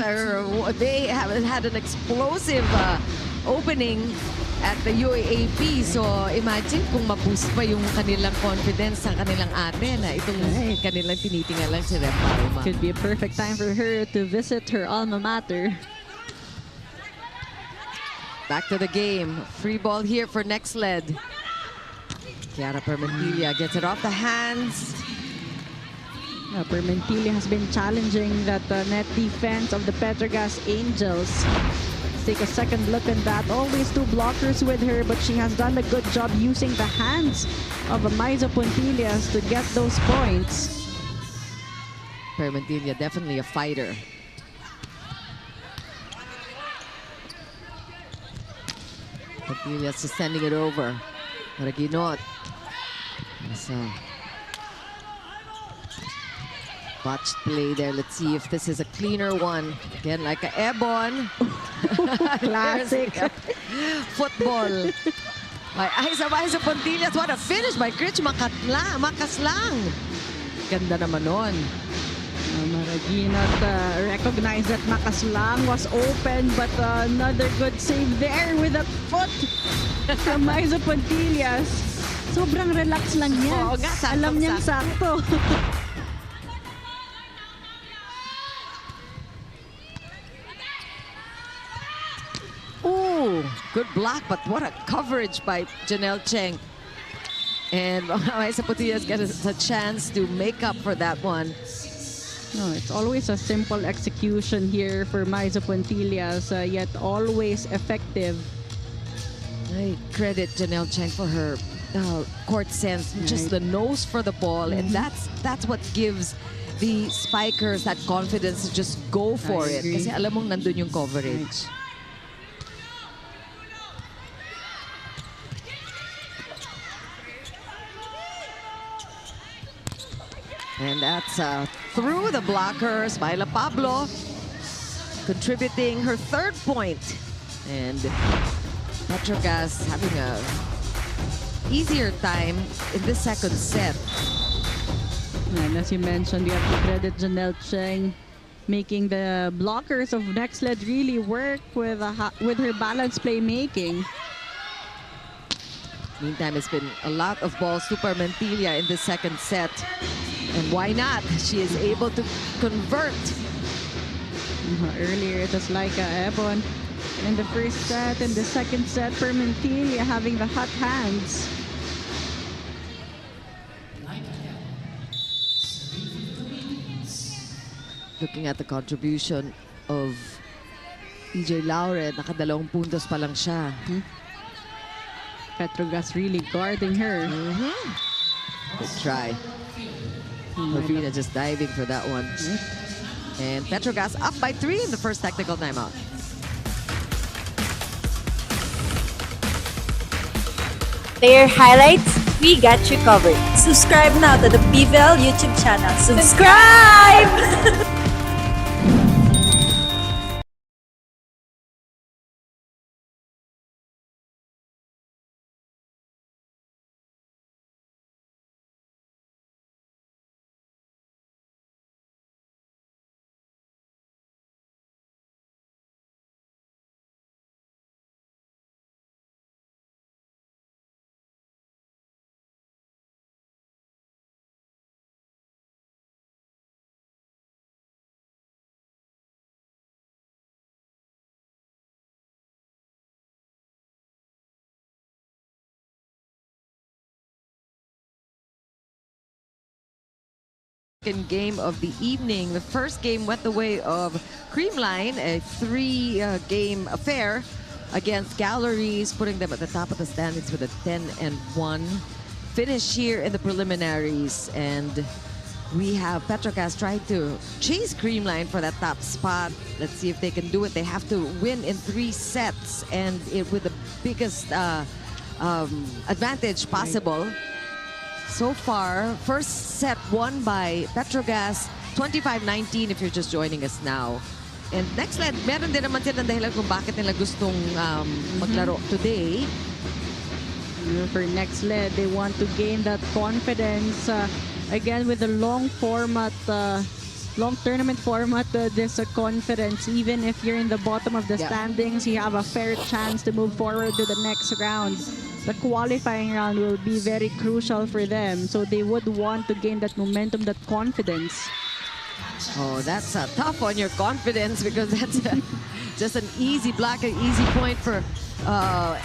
they have had an explosive opening at the UAAP. So imagine kung ma-boost pa yung kanilang confidence ng kanilang ate na itong kanilang tinitingan lang si Rem Palma. Could be a perfect time for her to visit her alma mater. Back to the game. Free ball here for Nxled. Chiara Permentilla gets it off the hands. Permentilla has been challenging that net defense of the Petro Gazz Angels. Let's take a second look at that. Always 2 blockers with her, but she has done a good job using the hands of Maiza Puntillas to get those points. Permentilla, definitely a fighter. Puntillas just sending it over. Maraginot. So, botched play there. Let's see if this is a cleaner one. Again, like a Ebon. Classic. Football. By Aiza Puntillas. What a finish by Critch Makaslang. Ganda naman nun. Maraginot recognized that Makaslang was open, but another good save there with that foot from Maiza Puntillas. Sobrang relax lang niya. Oo nga, Alam niyang sakto. Ooh, good block, but what a coverage by Janelle Cheng. And Maiza Puntillas gets a chance to make up for that one. No, it's always a simple execution here for Maiza Puntillas, yet always effective. I credit Janelle Cheng for her court sense, just the nose for the ball, and that's what gives the spikers that confidence to just go for it. Kasi alam mong nandun yung coverage. And that's through the blockers. Myla Pablo contributing her third point. And Petro Gazz having a easier time in the second set. And as you mentioned, you have to credit Janelle Cheng making the blockers of Nxled really work with her balanced playmaking. Meantime, it's been a lot of balls to Permentilia in the second set. And why not? She is able to convert. Earlier, it was like Ebon in the first set. In the second set, Permentilia having the hot hands. Looking at the contribution of EJ Laure, nakadalawang puntos pa lang siya. Petro Gazz really guarding her. Good try. Ravina just diving for that one. And Petro Gazz up by 3 in the first technical timeout. Player highlights, we got you covered. Subscribe now to the PVL YouTube channel. Subscribe! Second game of the evening. The first game went the way of Creamline, a 3-game affair against Galleries, putting them at the top of the standings with a 10-1 finish here in the preliminaries. And we have Petro Gazz trying to chase Creamline for that top spot. Let's see if they can do it. They have to win in 3 sets and with the biggest advantage possible. So far, first set won by Petro Gazz, 25-19 if you're just joining us now. And Nxled, meron din naman silang dahilan kung bakit nila gustong maglaro today. For Nxled, they want to gain that confidence. Again, with the long tournament format, there's a confidence. Even if you're in the bottom of the standings, you have a fair chance to move forward to the next round. The qualifying round will be very crucial for them. So they would want to gain that momentum, that confidence. Oh, that's tough on your confidence because that's just an easy block, an easy point for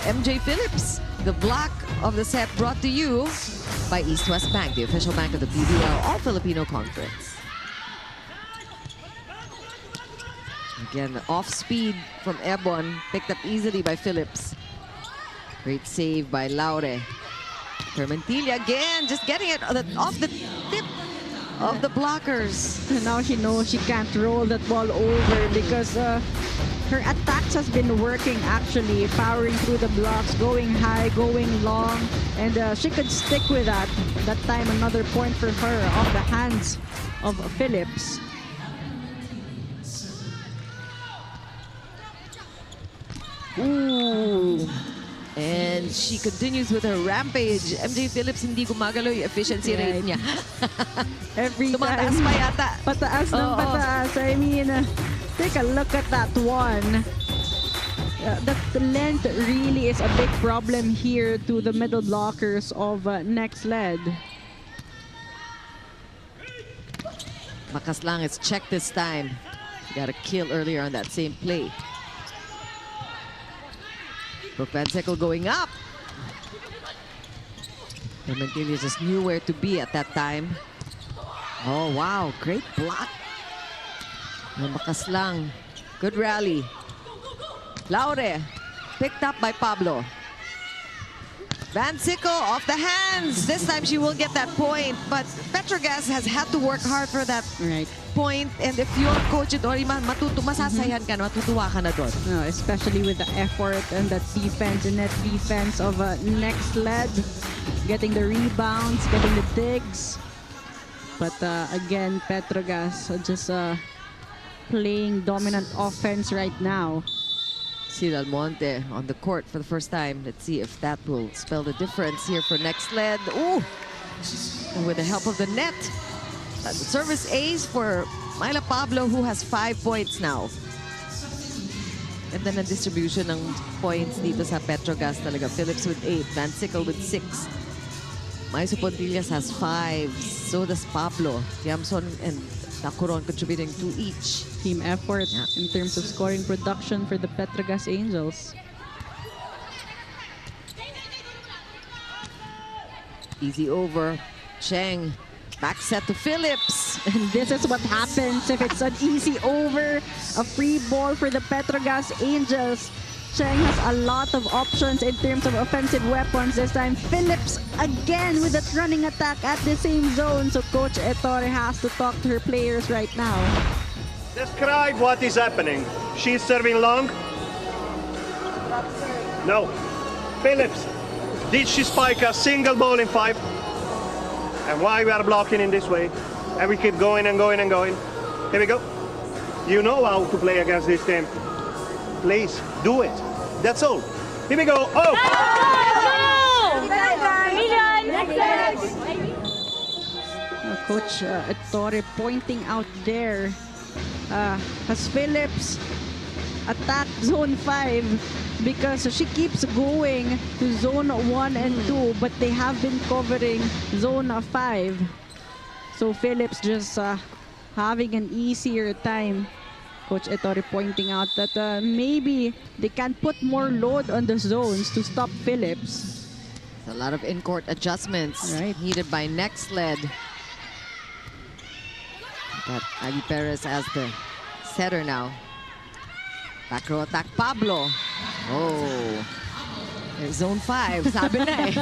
MJ Phillips. The block of the set brought to you by East West Bank, the official bank of the PVL All-Filipino Conference. Again, off speed from Ebon, picked up easily by Phillips. Great save by Laure. Permentilia again, just getting it off the tip of the blockers. Now she knows she can't roll that ball over because her attacks has been working actually, powering through the blocks, going high, going long, and she could stick with that. That time, another point for her off the hands of Phillips. Ooh. And she continues with her rampage. MJ Phillips hindi gumagalaw yung efficiency rate niya. Every tumataas time, pa yata. Pataas ng pataas. I mean, take a look at that one. The length really is a big problem here to the middle blockers of Nxled. Makas lang, it's checked this time. She got a kill earlier on that same play. Brooke Van Sickle going up. Permentilia just knew where to be at that time. Oh, wow. Great block. Makas lang. Good rally. Laure. Picked up by Pablo. Van Sickle off the hands. This time she will get that point. But Petro Gazz has had to work hard for that point. And if you're coach at Orima, masasayan ka na, matutuwa ka na doon. No, especially with the effort and that defense and net defense of Nxled. Getting the rebounds, getting the digs. But again, Petro Gazz just playing dominant offense right now. See Almonte on the court for the first time. Let's see if that will spell the difference here for Nxled. Ooh! And with the help of the net. The service ace for Myla Pablo, who has 5 points now. And then a distribution ng points dito sa Petro Gazz talaga. Phillips with 8, Van Sickle with 6. Maiso Pontillas has 5. So does Pablo. Tiamson and Tacuron contributing 2 each. Team effort in terms of scoring production for the Petro Gazz Angels. Easy over. Cheng. Back set to Phillips. And this is what happens if it's an easy over. A free ball for the Petro Gazz Angels. Cheng has a lot of options in terms of offensive weapons this time. Phillips again with that running attack at the same zone. So Coach Ettore has to talk to her players right now. Describe what is happening. She's serving long. No. Phillips, did she spike a single ball in 5? And why we are blocking in this way? And we keep going and going and going. Here we go. You know how to play against this team. Please, do it. That's all. Here we go. Oh! Coach Ettore pointing out there, has Phillips attacked zone 5 because she keeps going to zone 1 and 2, but they have been covering zone 5. So Phillips just having an easier time. Coach Ettore pointing out that maybe they can put more load on the zones to stop Phillips. A lot of in-court adjustments needed by Nxled. Got Aggie Perez as the setter now. Back row attack, Pablo. Oh. There's zone 5, sabi na eh.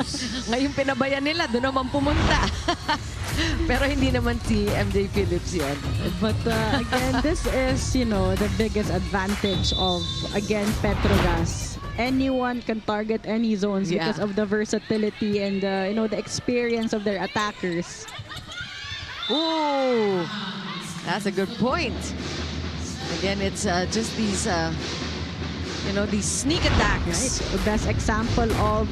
Ngayon pinabayan nila, doon naman pumunta. Pero hindi naman si MJ Phillips yun. But again, this is, the biggest advantage of, again, Petro Gazz. Anyone can target any zones because of the versatility and, the experience of their attackers. Ooh, that's a good point. Again, it's just these, these sneak attacks. Right. The best example of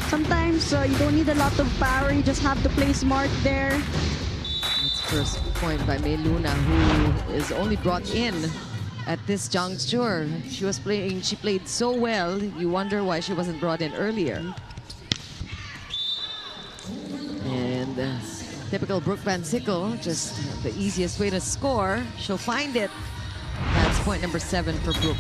sometimes you don't need a lot of power, you just have to play smart there. That's first point by May Luna, who is only brought in at this juncture. She played so well, you wonder why she wasn't brought in earlier. And typical Brooke Van Sickle, just the easiest way to score. She'll find it. That's point number 7 for Brooke.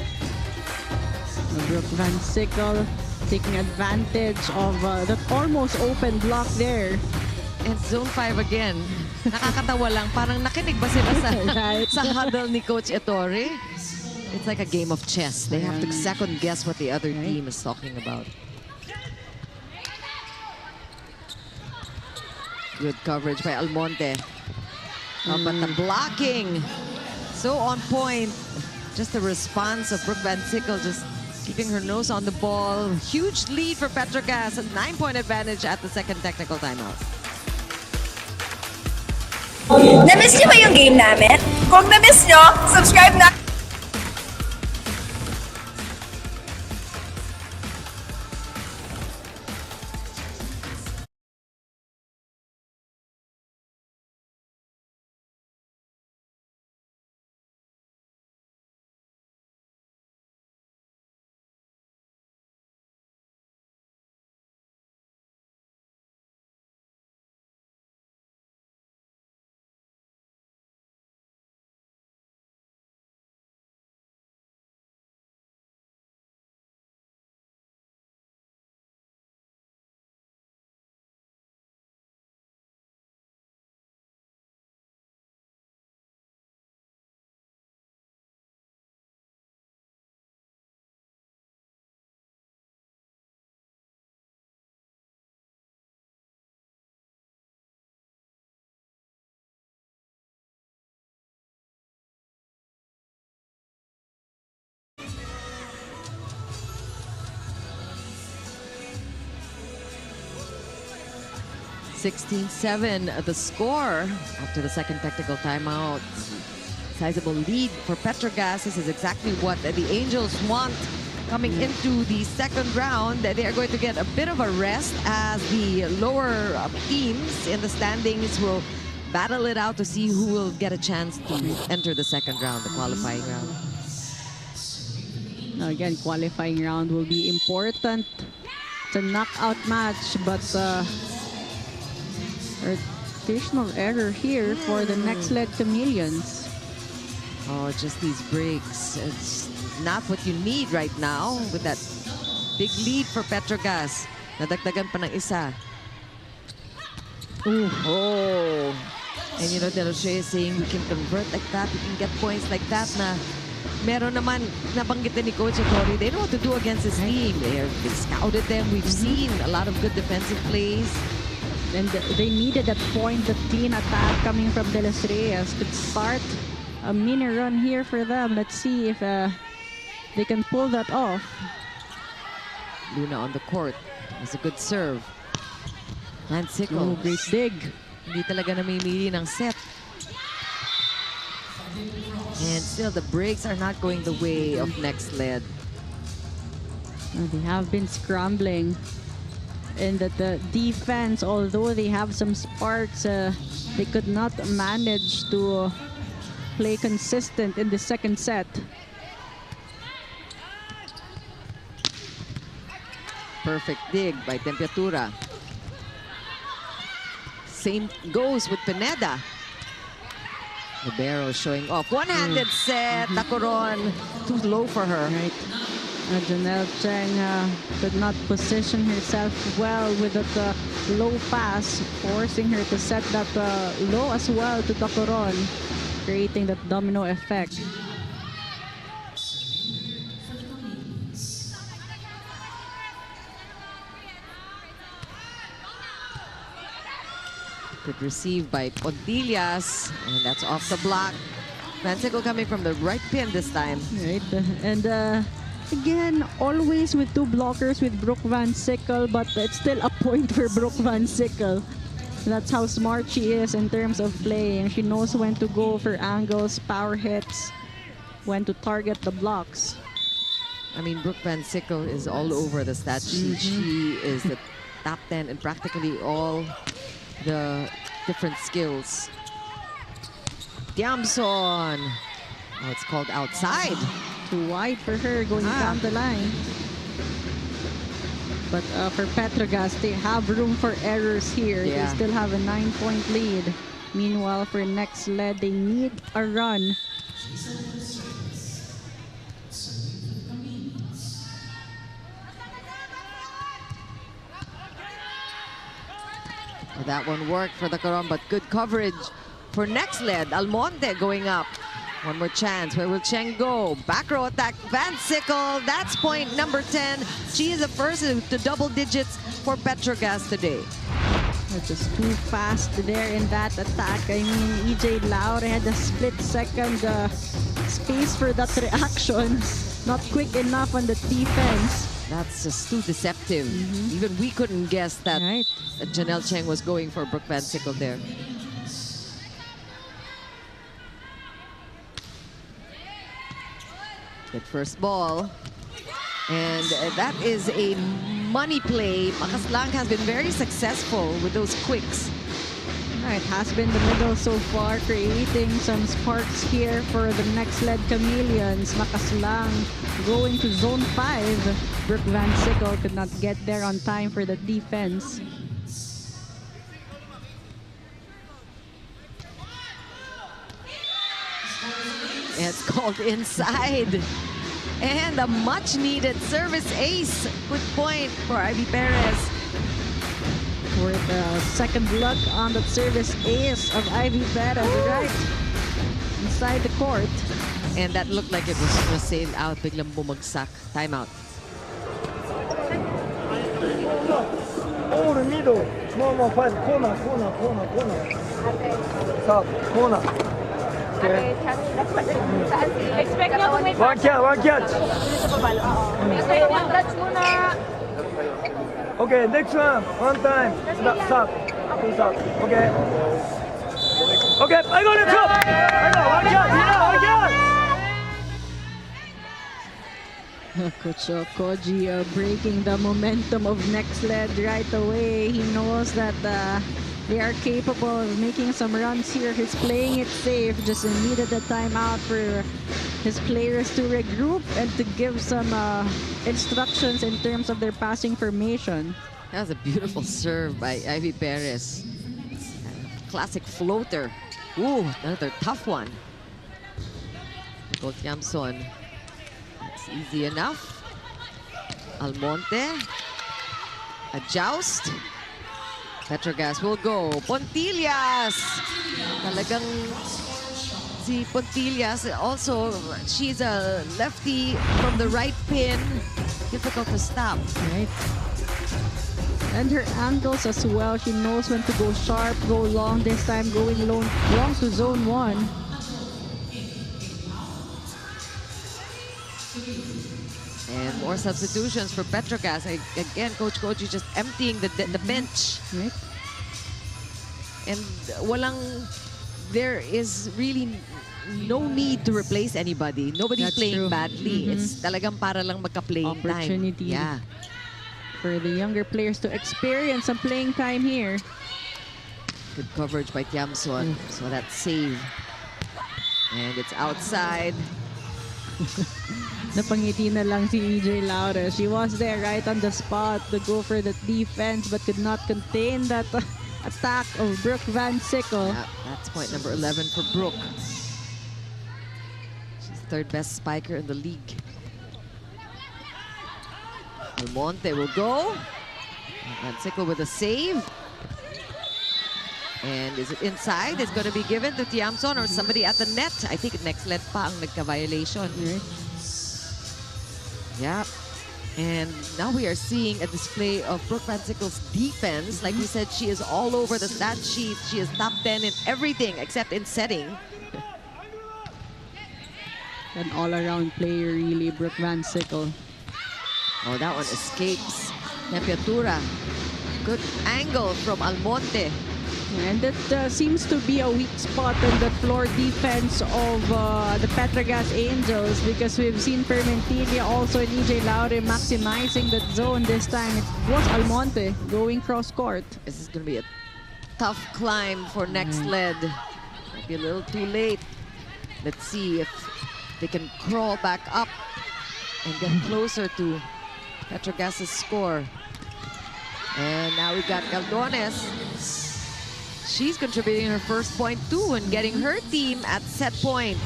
Brooke Van Sickle taking advantage of that almost open block there. And zone 5 again. Nakakatawa lang. Parang nakinig ba sila sa huddle ni Coach Ettore? It's like a game of chess. They have to second guess what the other team is talking about. Good coverage by Almonte. But the blocking, so on point. Just the response of Brooke Van Sickle, just keeping her nose on the ball. Huge lead for Petro Gazz. A 9-point advantage at the second technical timeout. Na-miss niyo ba yung game namin? Kung na-miss niyo, subscribe na! (16-7) the score after the second technical timeout. sizable lead for Petro Gazz. This is exactly what the Angels want coming into the second round. They are going to get a bit of a rest as the lower teams in the standings will battle it out to see who will get a chance to enter the second round, the qualifying round. Now again, qualifying round will be important. It's a knockout match, but additional error here for the Nxled Chameleons. Oh, just these breaks. It's not what you need right now with that big lead for Petro Gazz. Nadagdagan pa ng isa. Ooh. Oh. And you know, De Los Reyes is saying we can convert like that, we can get points like that na meron naman nabanggit ni Coach Ettore. They know what to do against his team. They scouted them. We've seen a lot of good defensive plays. And they needed that point, the teen attack coming from De Los Reyes could start a mini run here for them. Let's see if they can pull that off. Luna on the court. It's a good serve. Nxled. Oh, great dig. Hindi talaga namimili ng set. And still, the breaks are not going the way of Nxled. They have been scrambling. And that the defense, although they have some sparks, they could not manage to play consistent in the second set. Perfect dig by Temperatura. Same goes with Pineda. Libero showing off. One-handed set. Tacoron, too low for her. Right. Janelle Cheng could not position herself well with that low pass, forcing her to set that low as well to Tacoron, creating that domino effect. Good receive by Pontillas, and that's off the block. Vansico coming from the right pin this time. Right, and again, always with two blockers with Brooke Van Sickle, but it's still a point for Brooke Van Sickle. That's how smart she is in terms of playing. She knows when to go for angles, power hits, when to target the blocks. I mean, Brooke Van Sickle is all over the stat sheet. She is the top 10 in practically all the different skills. Tiamson. Oh, it's called outside. Too wide for her going down the line. But for Petro Gazz, they have room for errors here. Yeah. They still have a 9-point lead. Meanwhile, for Nxled, they need a run. Well, that one worked for the Coron, but good coverage for Nxled. Almonte going up. One more chance. Where will Cheng go? Back row attack. Van Sickle. That's point number 10. She is the first to double digits for Petro Gazz today. They're just too fast there in that attack. I mean, EJ Laure had a split-second space for that reaction. Not quick enough on the defense. That's just too deceptive. Even we couldn't guess that Janelle Cheng was going for Brooke Van Sickle there. Good first ball. And that is a money play. Makaslang has been very successful with those quicks. Right, has been the middle so far, creating some sparks here for the Nxled Chameleons. Makaslang going to zone 5. Brooke Van Sickle could not get there on time for the defense. It's called inside. And a much-needed service ace. Good point for Ivy Perez. For the second look on the service ace of Ivy Perez, right inside the court. And that looked like it was just sailed out. Biglang bumagsak. Timeout. Over middle. More 5. Corner. Stop. Corner. Okay. Expect nyo kung may One catch. one touch muna. Okay, next one. One time. Stop. Okay. Okay, I got it. Stop. I got one catch. Coach Koji breaking the momentum of Nxled right away. He knows that they are capable of making some runs here. He's playing it safe. Just needed a timeout for his players to regroup and to give some instructions in terms of their passing formation. That was a beautiful serve by Ivy Perez. Classic floater. Ooh, another tough one. Nicole Tiamson. That's easy enough. Almonte. A joust. Petro Gazz will go. Pontillas! Talagang si Pontillas also, she's a lefty from the right pin. Difficult to stop. Right. And her angles as well. She knows when to go sharp, go long. This time going long to zone 1. And more substitutions for Petro Gazz. Again, Coach Koji just emptying the bench. Right. And there is really no need to replace anybody. Nobody's That's playing true. badly. It's talagang para lang magka-playing time. Opportunity. Yeah. For the younger players to experience some playing time here. Good coverage by Tiamson. So that save. And it's outside. Napangiti na lang si EJ Laura. She was there right on the spot to go for the defense but could not contain that attack of Brooke Van Sickle. Yeah, that's point number 11 for Brooke. She's third best spiker in the league. Almonte will go. Van Sickle with a save. And is it inside? It's going to be given to Tiamson or somebody at the net. I think Nxled pa ang nagka-violation. Yeah. And now we are seeing a display of Brooke Van Sickle's defense. Like we said, she is all over the stat sheet. She is top 10 in everything except in setting. An all-around player, really, Brooke Van Sickle. Oh, that one escapes. Tempiatura. Good angle from Almonte. And that seems to be a weak spot in the floor defense of the Petro Gazz Angels because we've seen Fermentilla also in EJ Laure maximizing that zone. This time it was Almonte going cross court. This is going to be a tough climb for Nxled. Might be a little too late. Let's see if they can crawl back up and get closer to Petro Gazz's score. And now we've got Caldones. She's contributing her first point too and getting her team at set point.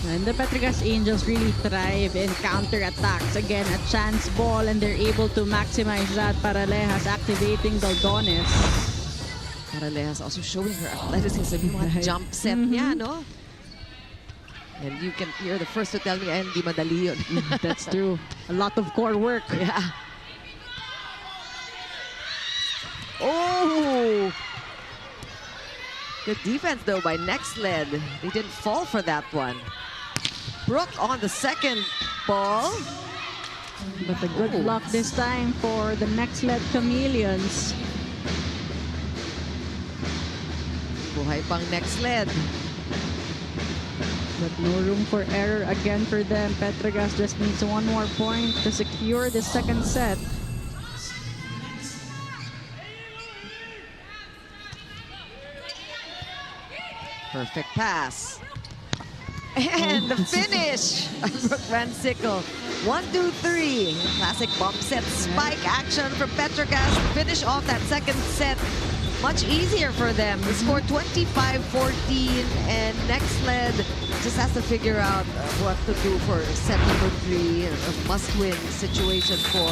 And the Petro Gazz Angels really thrive in counter-attacks. Again, a chance ball and they're able to maximize that. Paralejas activating Caldones. Paralejas also showing her athleticism. Yung mga jump set niya, no? And you can hear the first to tell me, ay, hindi madali yun. That's true. A lot of core work. Yeah. Oh! Good defense, though, by Nxled. They didn't fall for that one. Brooke on the second ball. But a good block this time for the Nxled Chameleons. Buhay pang Nxled. But no room for error again for them. Petro Gazz just needs one more point to secure the second set. Perfect pass. And the finish by Brooke Van Sickle. 1, 2, 3. Classic bump set spike action from Petro Gazz to finish off that second set. Much easier for them. They scored 25-14 and Nxled just has to figure out what to do for set number 3. A must-win situation for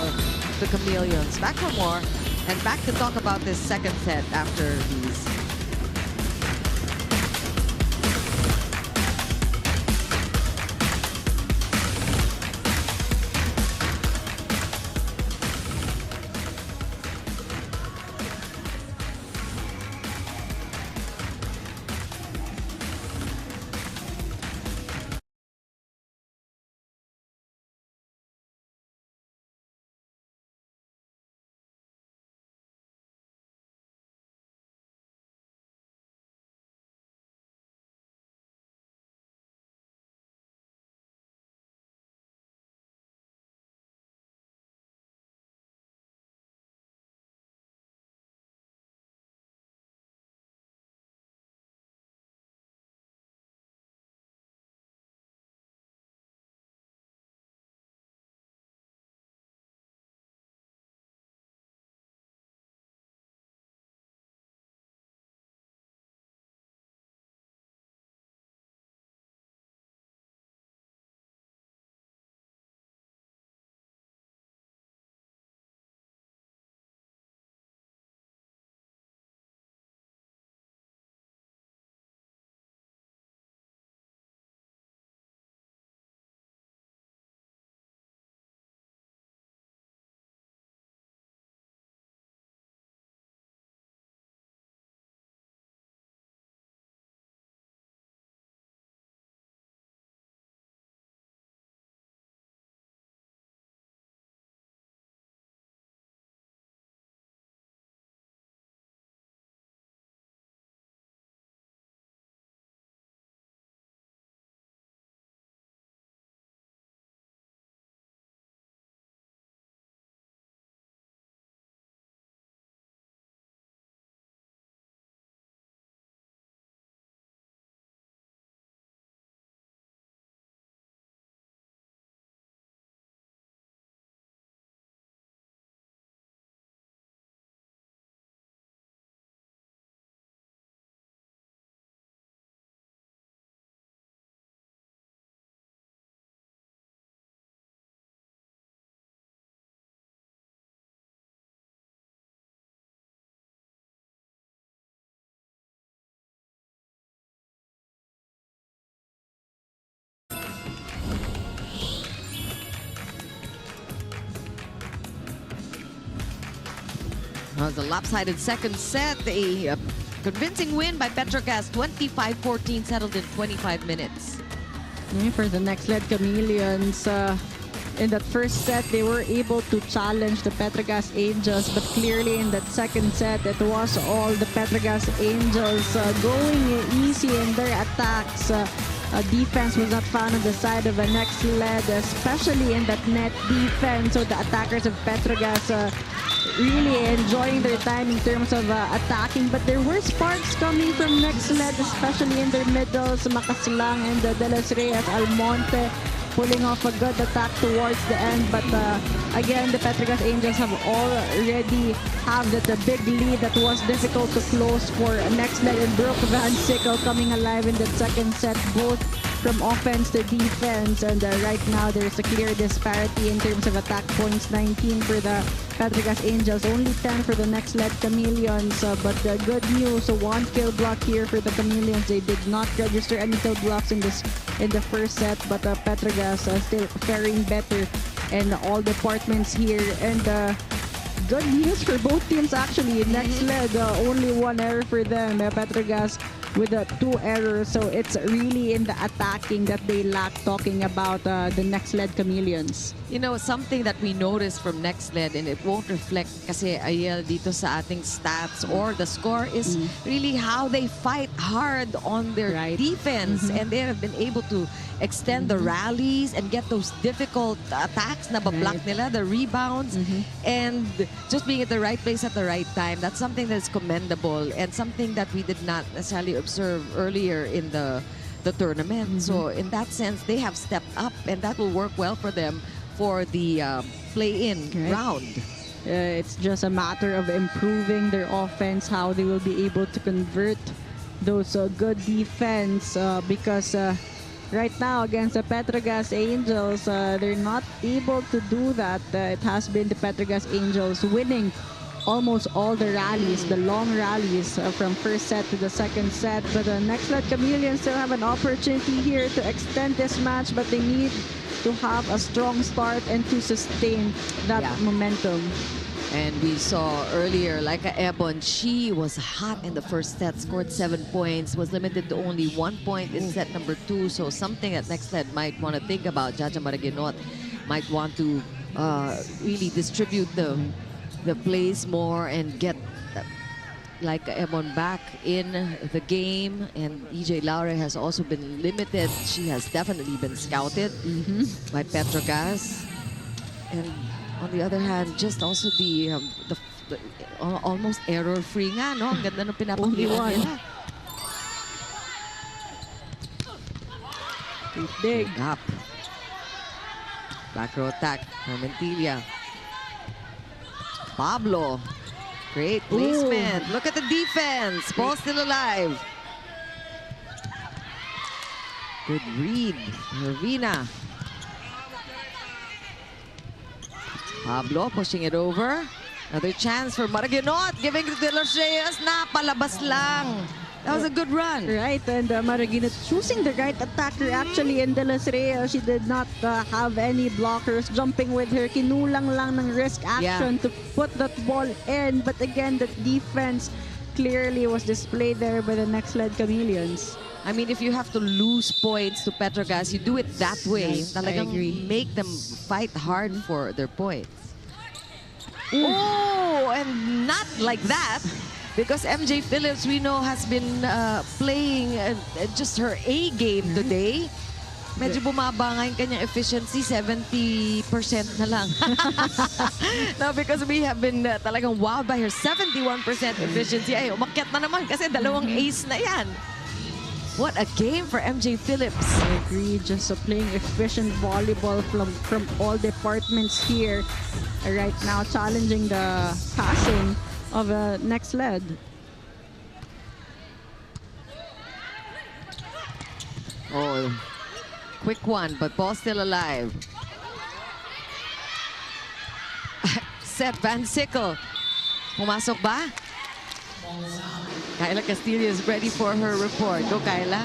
the Chameleons. Back for more and back to talk about this second set after these Well, the lopsided second set, a convincing win by Petro Gazz, 25-14, settled in 25 minutes. For the Nxled Chameleons, in that first set, they were able to challenge the Petro Gazz Angels, but clearly in that second set, it was all the Petro Gazz Angels going easy in their attacks. Defense was not found on the side of a Nxled, especially in that net defense. So the attackers of Petro Gazz really enjoying their time in terms of attacking. But there were sparks coming from Nxled, especially in their middles. Makaslang and De Los Reyes, Almonte pulling off a good attack towards the end. But again, the Petro Gazz Angels have already have that big lead that was difficult to close for Nxled, and Brooke Van Sickle coming alive in the second set, both from offense to defense. And right now, there's a clear disparity in terms of attack points. 19 for the Petro Gazz Angels, only 10 for the Nxled Chameleons. But the good news, one kill block here for the Chameleons. They did not register any kill blocks in the first set, but Petro Gazz still faring better in all departments here. And good news for both teams actually. Nxled, only one error for them. Petro Gazz with 2 errors. So it's really in the attacking that they lack, talking about the Nxled Chameleons. You know, something that we noticed from Nxled, and it won't reflect kasi Ayel dito sa ating stats or the score, is really how they fight hard on their defense. And they have been able to extend the rallies and get those difficult attacks na bablock nila, the rebounds, and just being at the right place at the right time. That's something that's commendable and something that we did not necessarily observe earlier in the tournament. So in that sense, they have stepped up, and that will work well for them for the play-in round. It's just a matter of improving their offense, how they will be able to convert those good defense, because right now against the Petro Gazz Angels, they're not able to do that. It has been the Petro Gazz Angels winning almost all the rallies, the long rallies from first set to the second set. But the Nxled Chameleons still have an opportunity here to extend this match, but they need to have a strong start and to sustain that momentum. And we saw earlier, like Ebon, she was hot in the first set, scored 7 points, was limited to only 1 point in set number 2. So something that Nxled might want to think about. Jaja Maraguinot might want to really distribute the plays more and get like Ebon back in the game. And EJ Laure has also been limited. She has definitely been scouted by Petro Gazz. And on the other hand, just also the almost error-free nga, no? Ang ganda ng pinapakita nila. Big up. Back row attack, Armentilla. Pablo. Great placement. Look at the defense. Ball still alive. Good read. Hervina. Pablo pushing it over. Another chance for Maraguinot. Giving it to De Los Reyes. Napalabas lang. That was a good run. Right, and Maraguinot choosing the right attacker actually in De Los Reyes. She did not have any blockers jumping with her. Kinulang lang ng risk action to put that ball in. But again, that defense clearly was displayed there by the Nxled Chameleons. I mean, if you have to lose points to Petro Gazz, you do it that way. Talagang make them fight hard for their points. Oh, and not like that. Because MJ Phillips, we know, has been playing just her A game today. Medyo bumaba nga yung kanyang efficiency, 70% na lang. No, because we have been talagang wowed by her 71% efficiency. Ay, umakyat na naman kasi dalawang ace na yan. What a game for MJ Phillips. I agree. Just playing efficient volleyball from all departments here. Right now, challenging the passing of Nxled. Oh, quick one, but ball still alive. Seth Van Sickle. Pumasok ba? Kyla Castillo is ready for her report. Go, Kyla.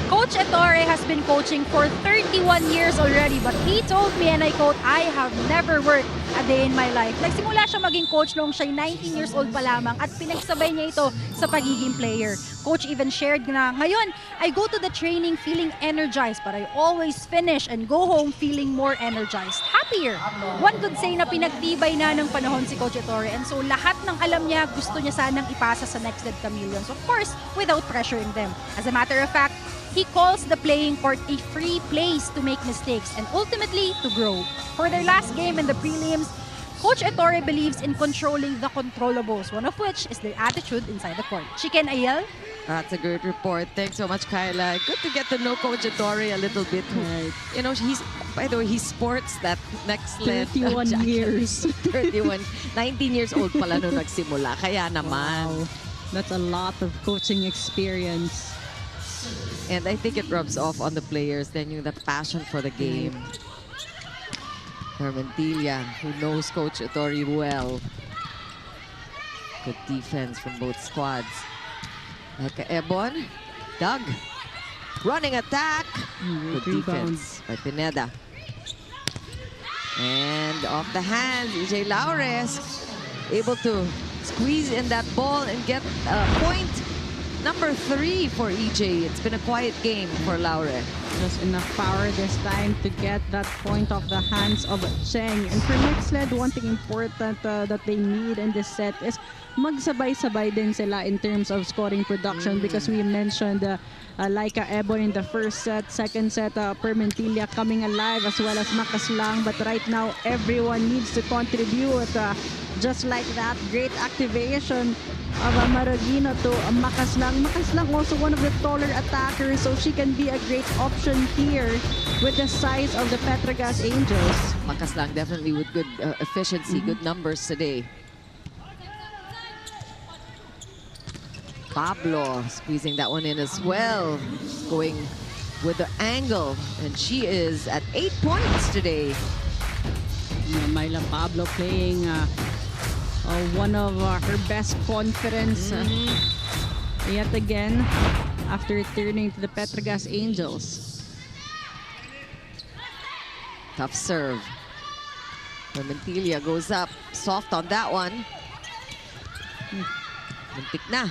Coach Ettore has been coaching for 31 years already, but he told me, and I quote, I have never worked a day in my life. Nagsimula siya maging coach noong siya 19 years old pa lamang at pinagsabay niya ito sa pagiging player. Coach even shared na, ngayon, I go to the training feeling energized, but I always finish and go home feeling more energized, happier. One could say na pinagtibay na ng panahon si Coach Ettore, and so lahat ng alam niya gusto niya sanang ipasa sa Nxled Chameleons, of course, without pressuring them. As a matter of fact, he calls the playing court a free place to make mistakes and ultimately to grow. For their last game in the prelims, Coach Ettore believes in controlling the controllables, one of which is their attitude inside the court. Chicken Ayel? That's a great report. Thanks so much, Kyla. Good to get to know Coach Ettore a little bit. Right. You know, by the way, he sports that Nxled 31 jacket. years. 31, 19 years old pala nung nagsimula. Kaya naman. Wow. That's a lot of coaching experience. And I think it rubs off on the players, then yung the passion for the game. Hermentilla, who knows Coach Ettore well. Good defense from both squads. Like Ebon, Doug, running attack. Good defense by Pineda. And off the hands, EJ Laures able to squeeze in that ball and get a point. Number 3 for EJ. It's been a quiet game for Laure. Just enough power this time to get that point off the hands of Cheng. And for Nxled, one thing important that they need in this set is magsabay-sabay din sila in terms of scoring production because we mentioned Laika Ebon in the first set, second set, Permentilla coming alive as well as Makaslang. But right now, everyone needs to contribute. Just like that, great activation of Maragino to Makaslang. Makaslang also one of the taller attackers, so she can be a great option here with the size of the Petro Gazz Angels. Makaslang definitely with good efficiency, good numbers today. Pablo squeezing that one in as well. Going with the angle, and she is at 8 points today. Myla Pablo playing one of her best conference yet again after returning to the Petro Gazz Angels. Tough serve. Permentilla goes up, soft on that one. Muntik na.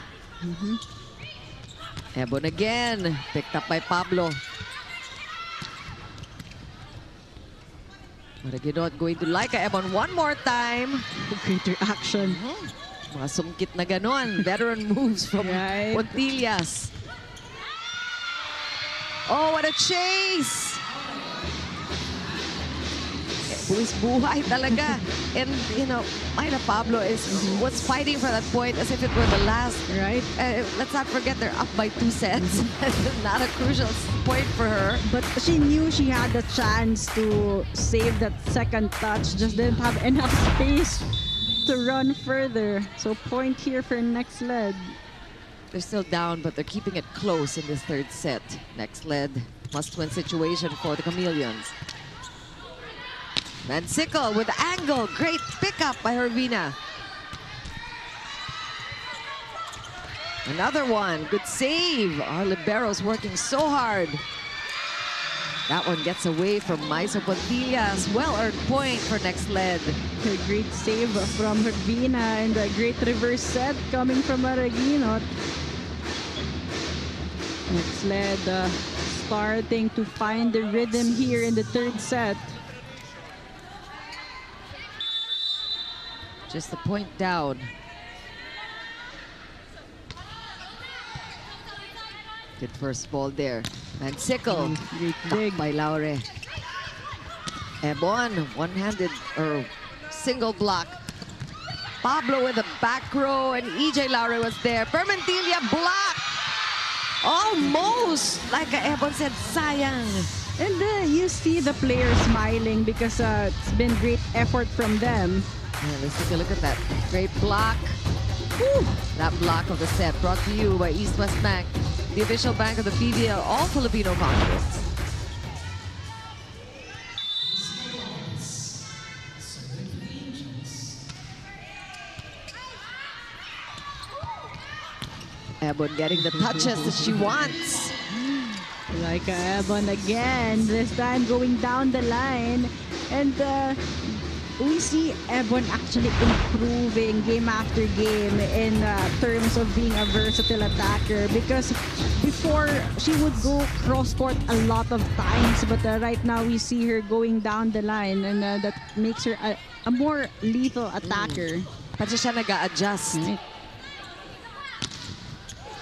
Ebon again, picked up by Pablo. Maragino going to Laika Ebon one more time. Greater action. Mga sumkit na ganon. Veteran moves from Pontillas. Oh, what a chase! Buwis buhay talaga. And, you know, Myla Pablo was fighting for that point as if it were the last. Right. Let's not forget they're up by 2 sets. Not a crucial point for her. But she knew she had the chance to save that second touch. Just didn't have enough space to run further. So point here for Nxled. They're still down, but they're keeping it close in this third set. Nxled must-win situation for the Chameleons. Nxled with the angle. Great pickup by Hervina. Another one. Good save. Our libero's working so hard. That one gets away from Maiso Pontillas. Well-earned point for Nxled. A great save from Hervina and a great reverse set coming from Maragino. Nxled starting to find the rhythm here in the third set. Just the point down. Good first ball there. Nxled Big by Laure. Ebon, one-handed or single block. Pablo with the back row, and EJ Laure was there. Permentilla block. Almost, like Ebon said, sayang. And you see the players smiling because it's been great effort from them. Yeah, let's take a look at that. Great block. Woo! That block of the set brought to you by East West Bank, the official bank of the PVL All-Filipino Conference. Ebon getting the touches that she wants. Like Ebon again, this time going down the line. And we see Ebon actually improving game after game in terms of being a versatile attacker, because before she would go cross-court a lot of times, but right now we see her going down the line, and that makes her a more lethal attacker. Pati siya nag-a-adjust. Right.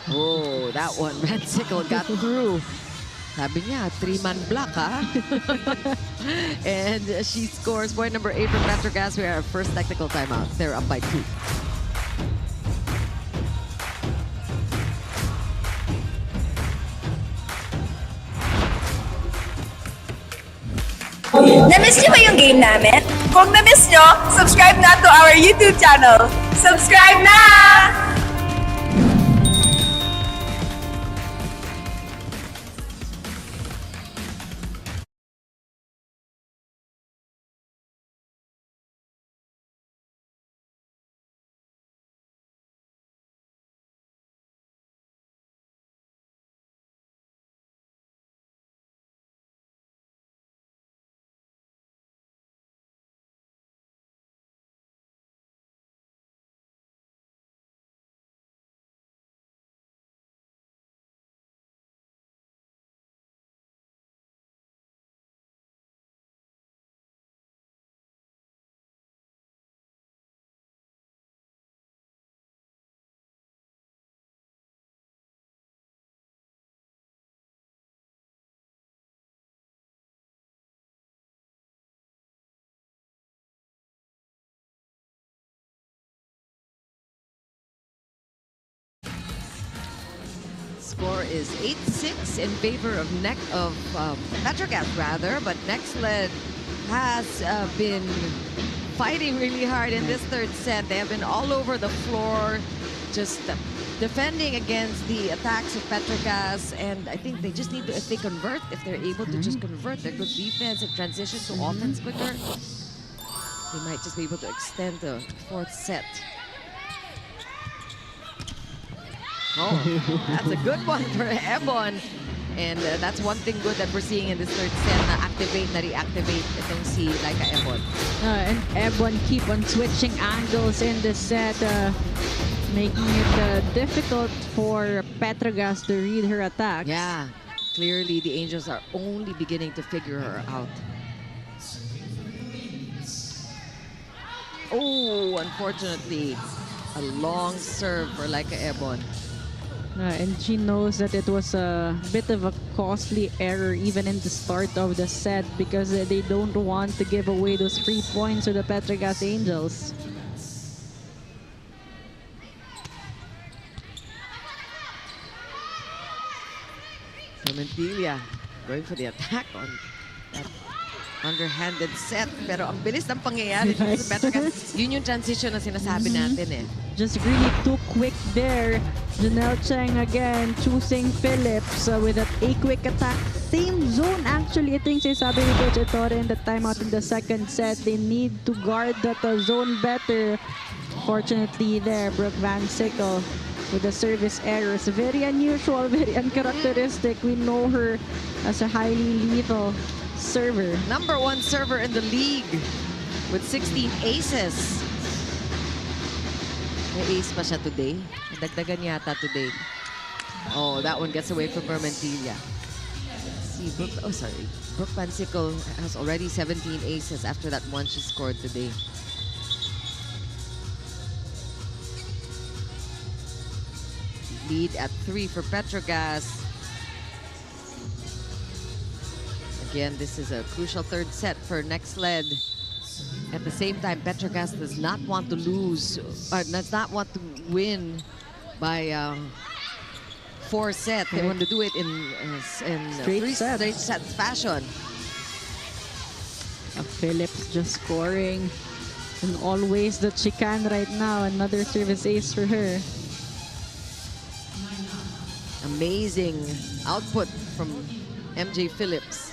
Oh, that one, Nxled got through. Sabi niya, 3-man block, ha? And she scores point number 8 from Petro Gazz. We are at first technical timeout. They're up by 2. Na-miss niyo ba yung game namin? Kung na-miss niyo, subscribe na to our YouTube channel. Subscribe na! Score is 8-6 in favor of Petro Gazz rather, but Nxled has been fighting really hard in this third set. They have been all over the floor, just defending against the attacks of Petro Gazz, and I think they just need to, if they convert, if they're able to just convert their good defense and transition to offense quicker, they might just be able to extend the fourth set. Oh, that's a good one for Ebon. And that's one thing good that we're seeing in this third set, na activate, na reactivate itong si Laika Ebon. And Ebon keep on switching angles in the set, making it difficult for Petro Gazz to read her attacks. Yeah, clearly the Angels are only beginning to figure her out. Oh, unfortunately, a long serve for Laika Ebon. And she knows that it was a bit of a costly error even in the start of the set, because they don't want to give away those free points to the Petro Gazz Angels. Momentilla going for the attack on that underhanded set. Pero ang bilis ng pangyayari dito sa Petro Gazz. Yun yung transition na sinasabi natin eh. Just really too quick there. Janelle Cheng again choosing Phillips with a quick attack. Same zone actually. Ito yung sinasabi ni Coach Ettore in the timeout in the second set. They need to guard that zone better. Fortunately there, Brooke Van Sickle with the service errors. Very unusual, very uncharacteristic. We know her as a highly lethal server. #1 server in the league with 16 aces. May ace pa siya today. Dagdagan yata today. Oh, that one gets away from Momentilla. See, Brooke Van Sickle has already 17 aces after that one she scored today. Lead at 3 for Petro Gazz. Again, this is a crucial third set for Nxled. At the same time, Petro Gazz does not want to lose, or does not want to win by 4 sets. They want to do it in Straight straight set fashion. Phillips just scoring in all ways that she can right now. Another service ace for her. Amazing output from MJ Phillips.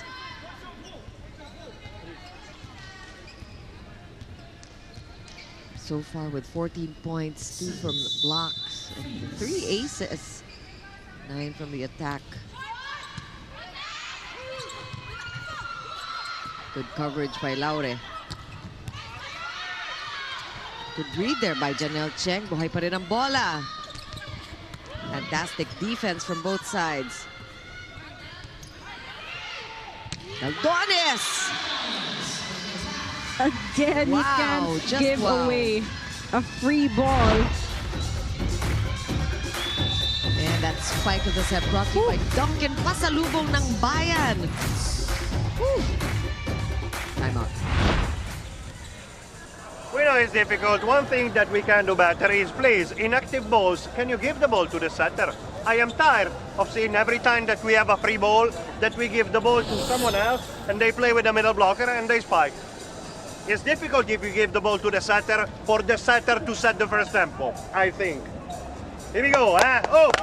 So far with 14 points, 2 from the blocks, and 3 aces, 9 from the attack. Good coverage by Laure. Good read there by Janelle Cheng. Buhay pa rin ang bola. Fantastic defense from both sides. Galdones! Again, you Wow, can't just give wow. away a free ball. And that spike of the set brought to you by Duncan. Pasalubong ng bayan. Woo. Time out. We know it's difficult. One thing that we can do better is, please, inactive balls, can you give the ball to the setter? I am tired of seeing every time that we have a free ball that we give the ball to someone else and they play with the middle blocker and they spike. It's difficult if you give the ball to the setter for the setter to set the first tempo, I think. Here we go, eh? Oh!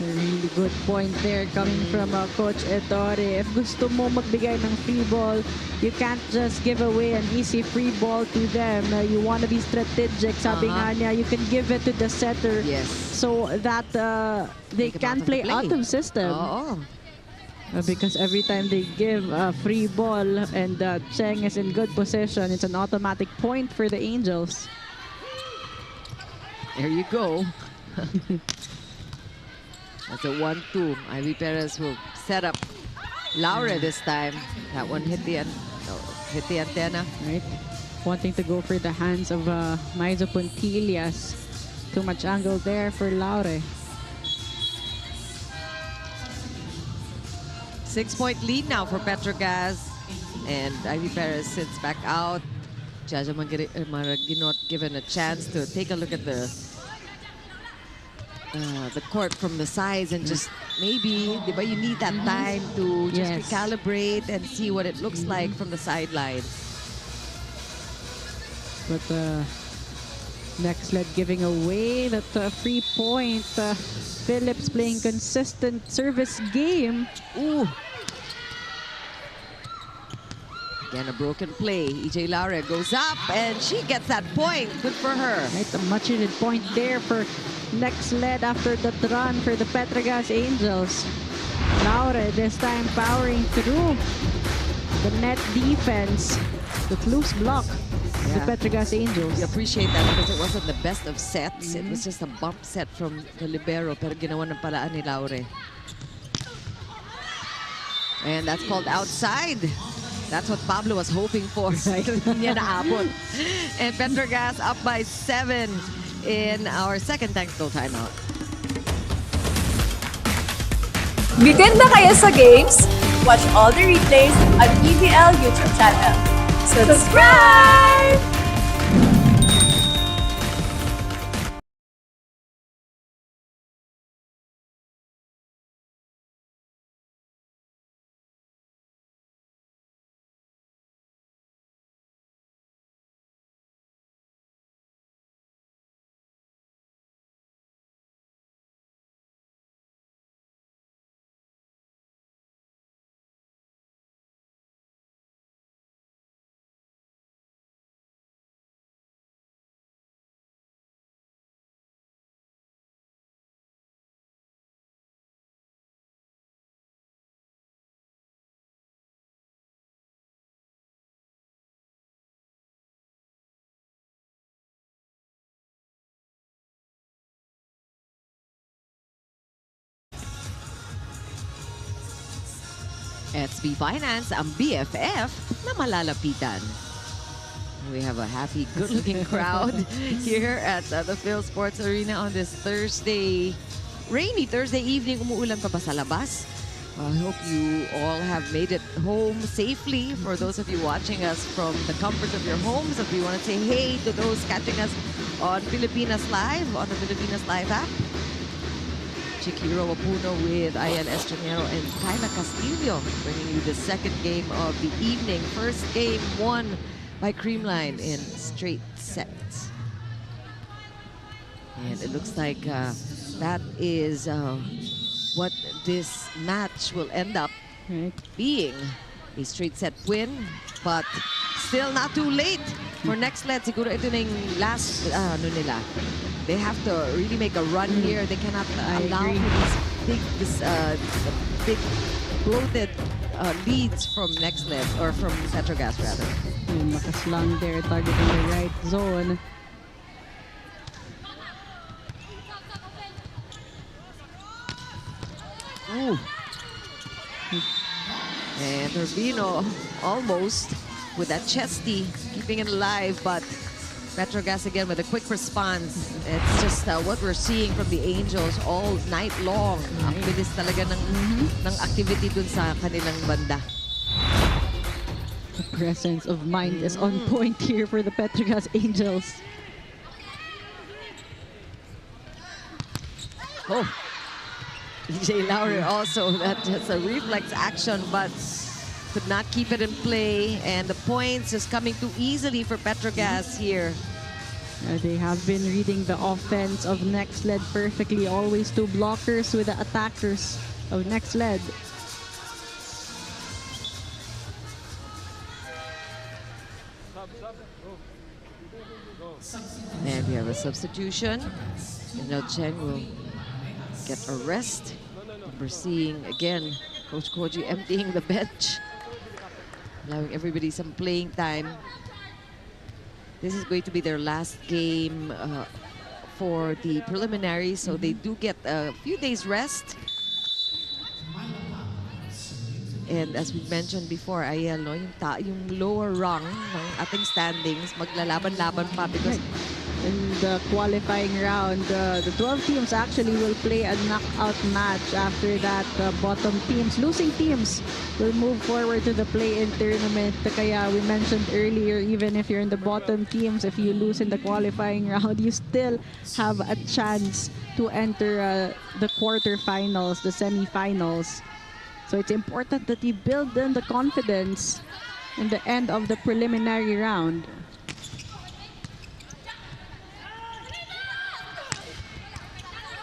A really good point there coming from Coach Ettore. If gusto mo magbigay ng free ball, you can't just give away an easy free ball to them. You want to be strategic. Sabi nga niya, you can give it to the setter. Yes. So that they Take 'em can out of play the play. out of system. Oo. Because every time they give a free ball and Cheng is in good position, it's an automatic point for the Angels. There you go. That's a 1-2. Ivy Perez will set up Laure this time. That one hit the antenna. Right. Wanting to go for the hands of Maizo Puntillas. Too much angle there for Laure. 6-point lead now for Petro Gazz. And Ivy Perez sits back out. Jaja Maraginot given a chance to take a look at the court from the sides and just maybe, but you need that time to just recalibrate and see what it looks like from the sidelines. But Nxled giving away that free point. Phillips playing consistent service game. Ooh. Again, a broken play. EJ Laure goes up and she gets that point. Good for her. Right, a much needed point there for Nxled after that run for the Petro Gazz Angels. Laure this time powering through the net defense. The loose block. The Petro Gazz Angels. We appreciate that because it wasn't the best of sets. It was just a bump set from the libero, pero ginawa ng paraan ni Laure. And that's called outside. That's what Pablo was hoping for. Hindi niya naabot. And Petro Gazz up by 7 in our second technical timeout. Biganda kayo sa games? Watch all the replays on PVL YouTube channel. Subscribe! SB Finance, ang BFF na malalapitan. We have a happy, good-looking crowd here at the Phil Sports Arena on this Thursday, rainy Thursday evening. Umuulan pa ba sa labas? I hope you all have made it home safely. For those of you watching us from the comfort of your homes, if you want to say hey to those catching us on Pilipinas Live, on the Pilipinas Live app. Chiquiro Apuno with Ayan Estranero and Kyla Castillo bringing you the second game of the evening. First game won by Creamline in straight sets. And it looks like that is what this match will end up being. A straight set win, but still not too late for Nxled. Siguro ito na yung last, They have to really make a run here. They cannot allow agree. for these big bloated leads from Nxled, or from Petro Gazz rather. Yung makaslang there, targeting the right zone. Ooh. And Urbino almost with that chesty, keeping it alive, but Petro Gazz again with a quick response. It's just what we're seeing from the Angels all night long. Ang bilis talaga ng activity dun sa kanilang banda. The presence of mind is on point here for the Petro Gazz Angels. Oh, DJ Lowry also, that's a reflex action, but could not keep it in play. And the points is coming too easily for Petro Gazz here. They have been reading the offense of Nxled perfectly. Always two blockers with the attackers of Nxled. And we have a substitution. Nxled Cheng will get a rest. We're seeing again Coach Koji emptying the bench, allowing everybody some playing time. This is going to be their last game for the preliminaries, so they do get a few days rest. And as we mentioned before, Ayel, no, yung lower rung ng ating standings, maglalaban-laban pa because In the qualifying round, the 12 teams actually will play a knockout match. After that, the bottom teams, losing teams, will move forward to the play-in tournament. Kaya we mentioned earlier, even if you're in the bottom teams, if you lose in the qualifying round, you still have a chance to enter the quarterfinals, the semifinals. So it's important that you build in the confidence in the end of the preliminary round.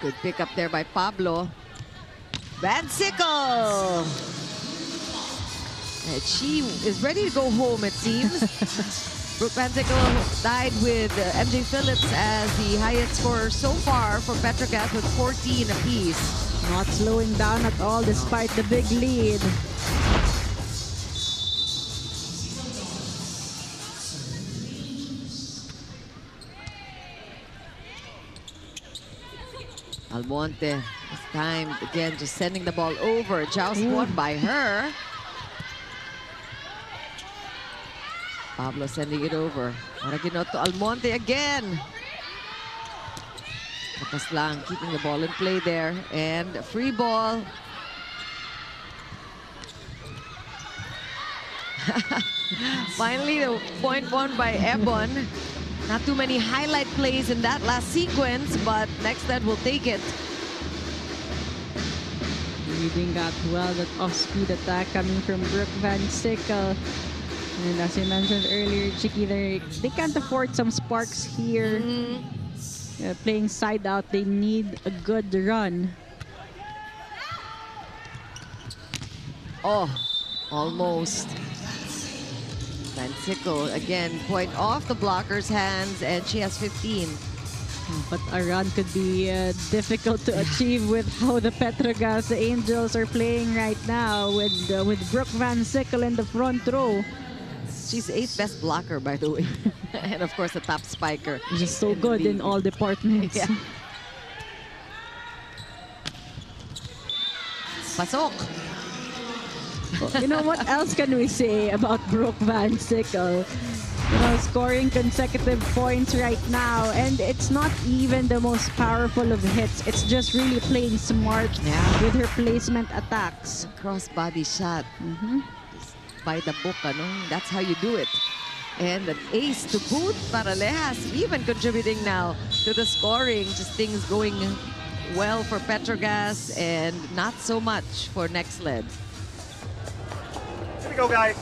good pick up there by Pablo. Van Sickle! And she is ready to go home, it seems. Brooke Van Sickle tied with MJ Phillips as the highest scorer so far for Petro Gazz with 14 apiece. Not slowing down at all despite the big lead. Almonte this time again just sending the ball over. Joust won by her. Pablo sending it over. Maragino to Almonte again. Lakas lang, keeping the ball in play there. And a free ball. Finally, the point won by Ebon. Not too many highlight plays in that last sequence, but Nxled will take it. Reading that well, that off-speed attack coming from Brooke Van Sickle. And as I mentioned earlier, Chicky, they can't afford some sparks here. Playing side out, they need a good run. Oh, almost. Van Sickle, again, point off the blocker's hands, and she has 15. But a run could be difficult to achieve with how the Petro Gazz Angels are playing right now with Brooke Van Sickle in the front row. She's 8th best blocker, by the way. And of course, the top spiker. Just so good in all departments. Yeah. Pasok. You know, what else can we say about Brooke Van Sickle? You know, scoring consecutive points right now, and it's not even the most powerful of hits. It's just really playing smart with her placement attacks. Cross-body shot. By the book, ano? That's how you do it. And an ace to boot. Paralejas even contributing now to the scoring. Just things going well for Petro Gazz and not so much for Nxled. Here we go, guys.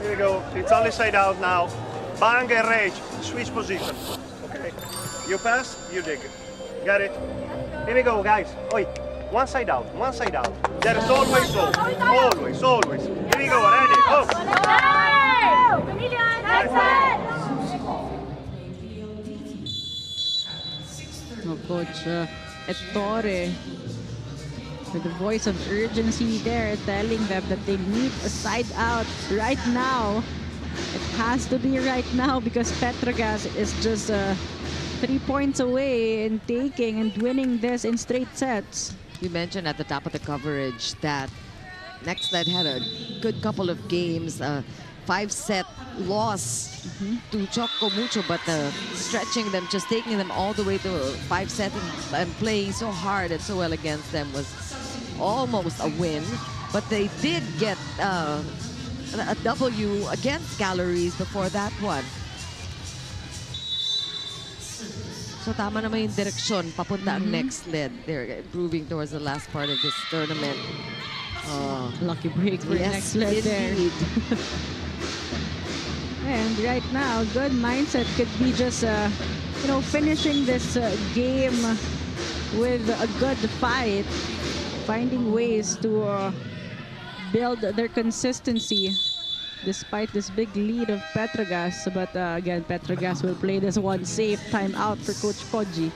Here we go. It's only side out now. Bang and rage. Switch position. Okay. You pass, you dig. Got it? Here we go, guys. Oi. One side out. One side out. There is always so. Always, always. Here we go. Ready? Oh. Coach Ettore, with the voice of urgency there, telling them that they need a side out right now. It has to be right now because Petrogas is just 3 points away in taking and winning this in straight sets. You mentioned at the top of the coverage that Nxled had a good couple of games, 5-set loss to Choco Mucho, but stretching them, just taking them all the way to 5-set and playing so hard and so well against them was almost a win. But they did get a W against Galleries before that one. So tama naman yung direksyon, papunta ang Nxled. They're improving towards the last part of this tournament. Lucky break for Yes, Nxled there. indeed. And right now, good mindset could be just, finishing this game with a good fight, finding ways to build their consistency despite this big lead of Petrogas. But again, Petrogas will play this one safe time out for Coach Koji.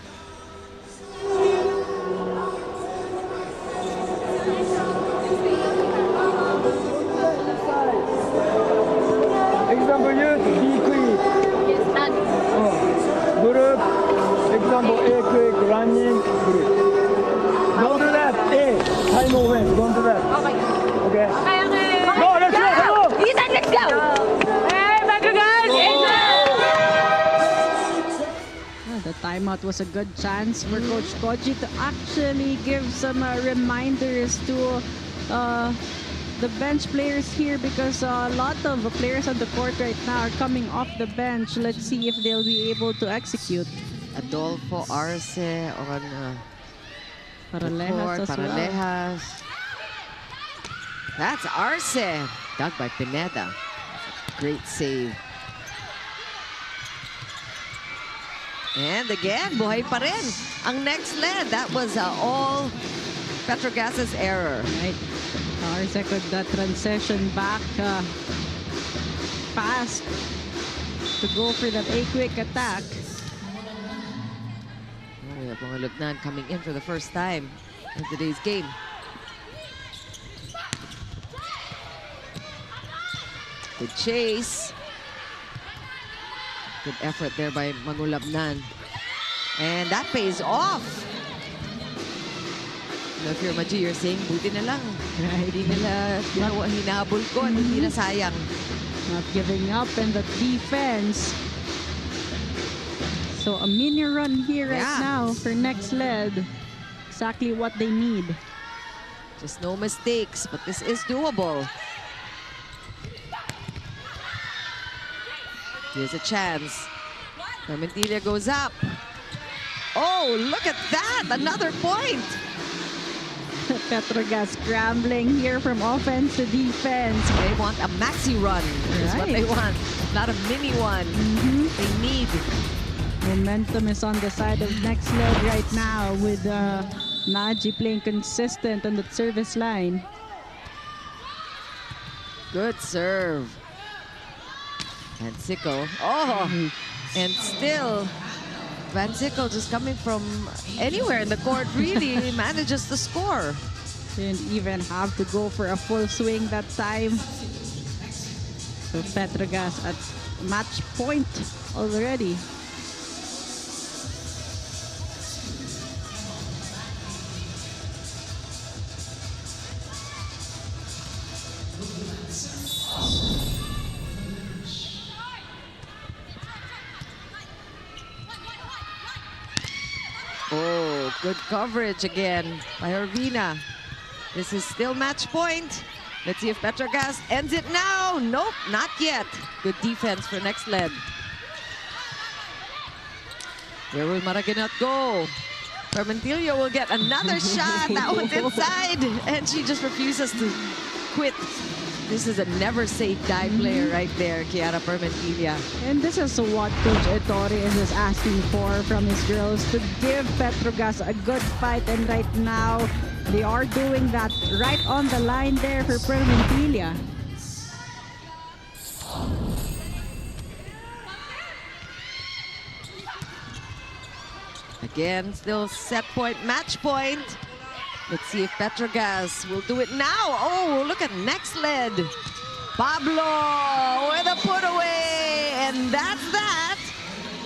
Example, you be quick. Group. Example, A quick, running, group. Don't do that. A. High movement. Don't do that. Okay. Okay. Go, let's go. Go. Ethan, let's go! Hey, Petro Gazz Angels! The timeout was a good chance for Coach Koji to actually give some reminders to the bench players here, because a lot of players on the court right now are coming off the bench. Let's see if they'll be able to execute. Adolfo Arce on Paralejas as well. Paralejas. That's Arce. Dug by Pineda. Great save. And again, buhay pa rin ang Nxled. That was all Petrogas's error. Right. Arce could transition back fast to go for that A-quick attack. Oh, we have mga Lubnan coming in for the first time in today's game. Good chase. Good effort there by Mangulabnan. And that pays off. You know, if you're Maji, you're saying, buti na lang. Hindi nila hinabol ko, hindi na sayang. Not giving up in the defense. So a mini run here right now for Nxled. Exactly what they need. Just no mistakes, but this is doable. Here's a chance. Clementilla goes up. Oh, look at that! Another point! Petrogas scrambling here from offense to defense. They want a maxi run. Is what they want. Not a mini one. They need. Momentum is on the side of Nxled right now, with Naji playing consistent on the service line. Good serve. Van Sickle. Oh! And still, Van Sickle, just coming from anywhere in the court, really manages to score. Didn't even have to go for a full swing that time. So Petrogas at match point already. Oh, good coverage again by Urbina. This is still match point. Let's see if Petrogas ends it now. Nope, not yet. Good defense for Nxled. Where will Maraganat go? Fermentillo will get another shot. That one's inside. And she just refuses to quit. This is a never say die player right there, Kiara Fermentilla. And this is what Coach Ettore is asking for from his girls, to give Petrogas a good fight. And right now, they are doing that right on the line there for Fermentilla. Again, still set point, match point. Let's see if Petro Gazz will do it now. Oh, look at Nxled. Pablo with a put away. And that's that.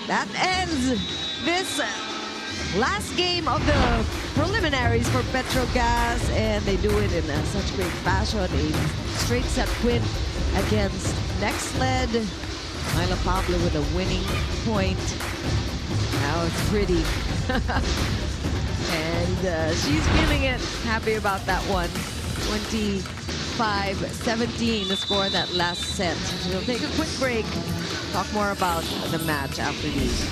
That ends this last game of the preliminaries for Petro Gazz. And they do it in such great fashion. A straight set win against Nxled. Myla Pablo with a winning point. Now it's pretty. And she's feeling it. Happy about that one. 25-17 the score in that last set. We'll take a quick break. Talk more about the match after these.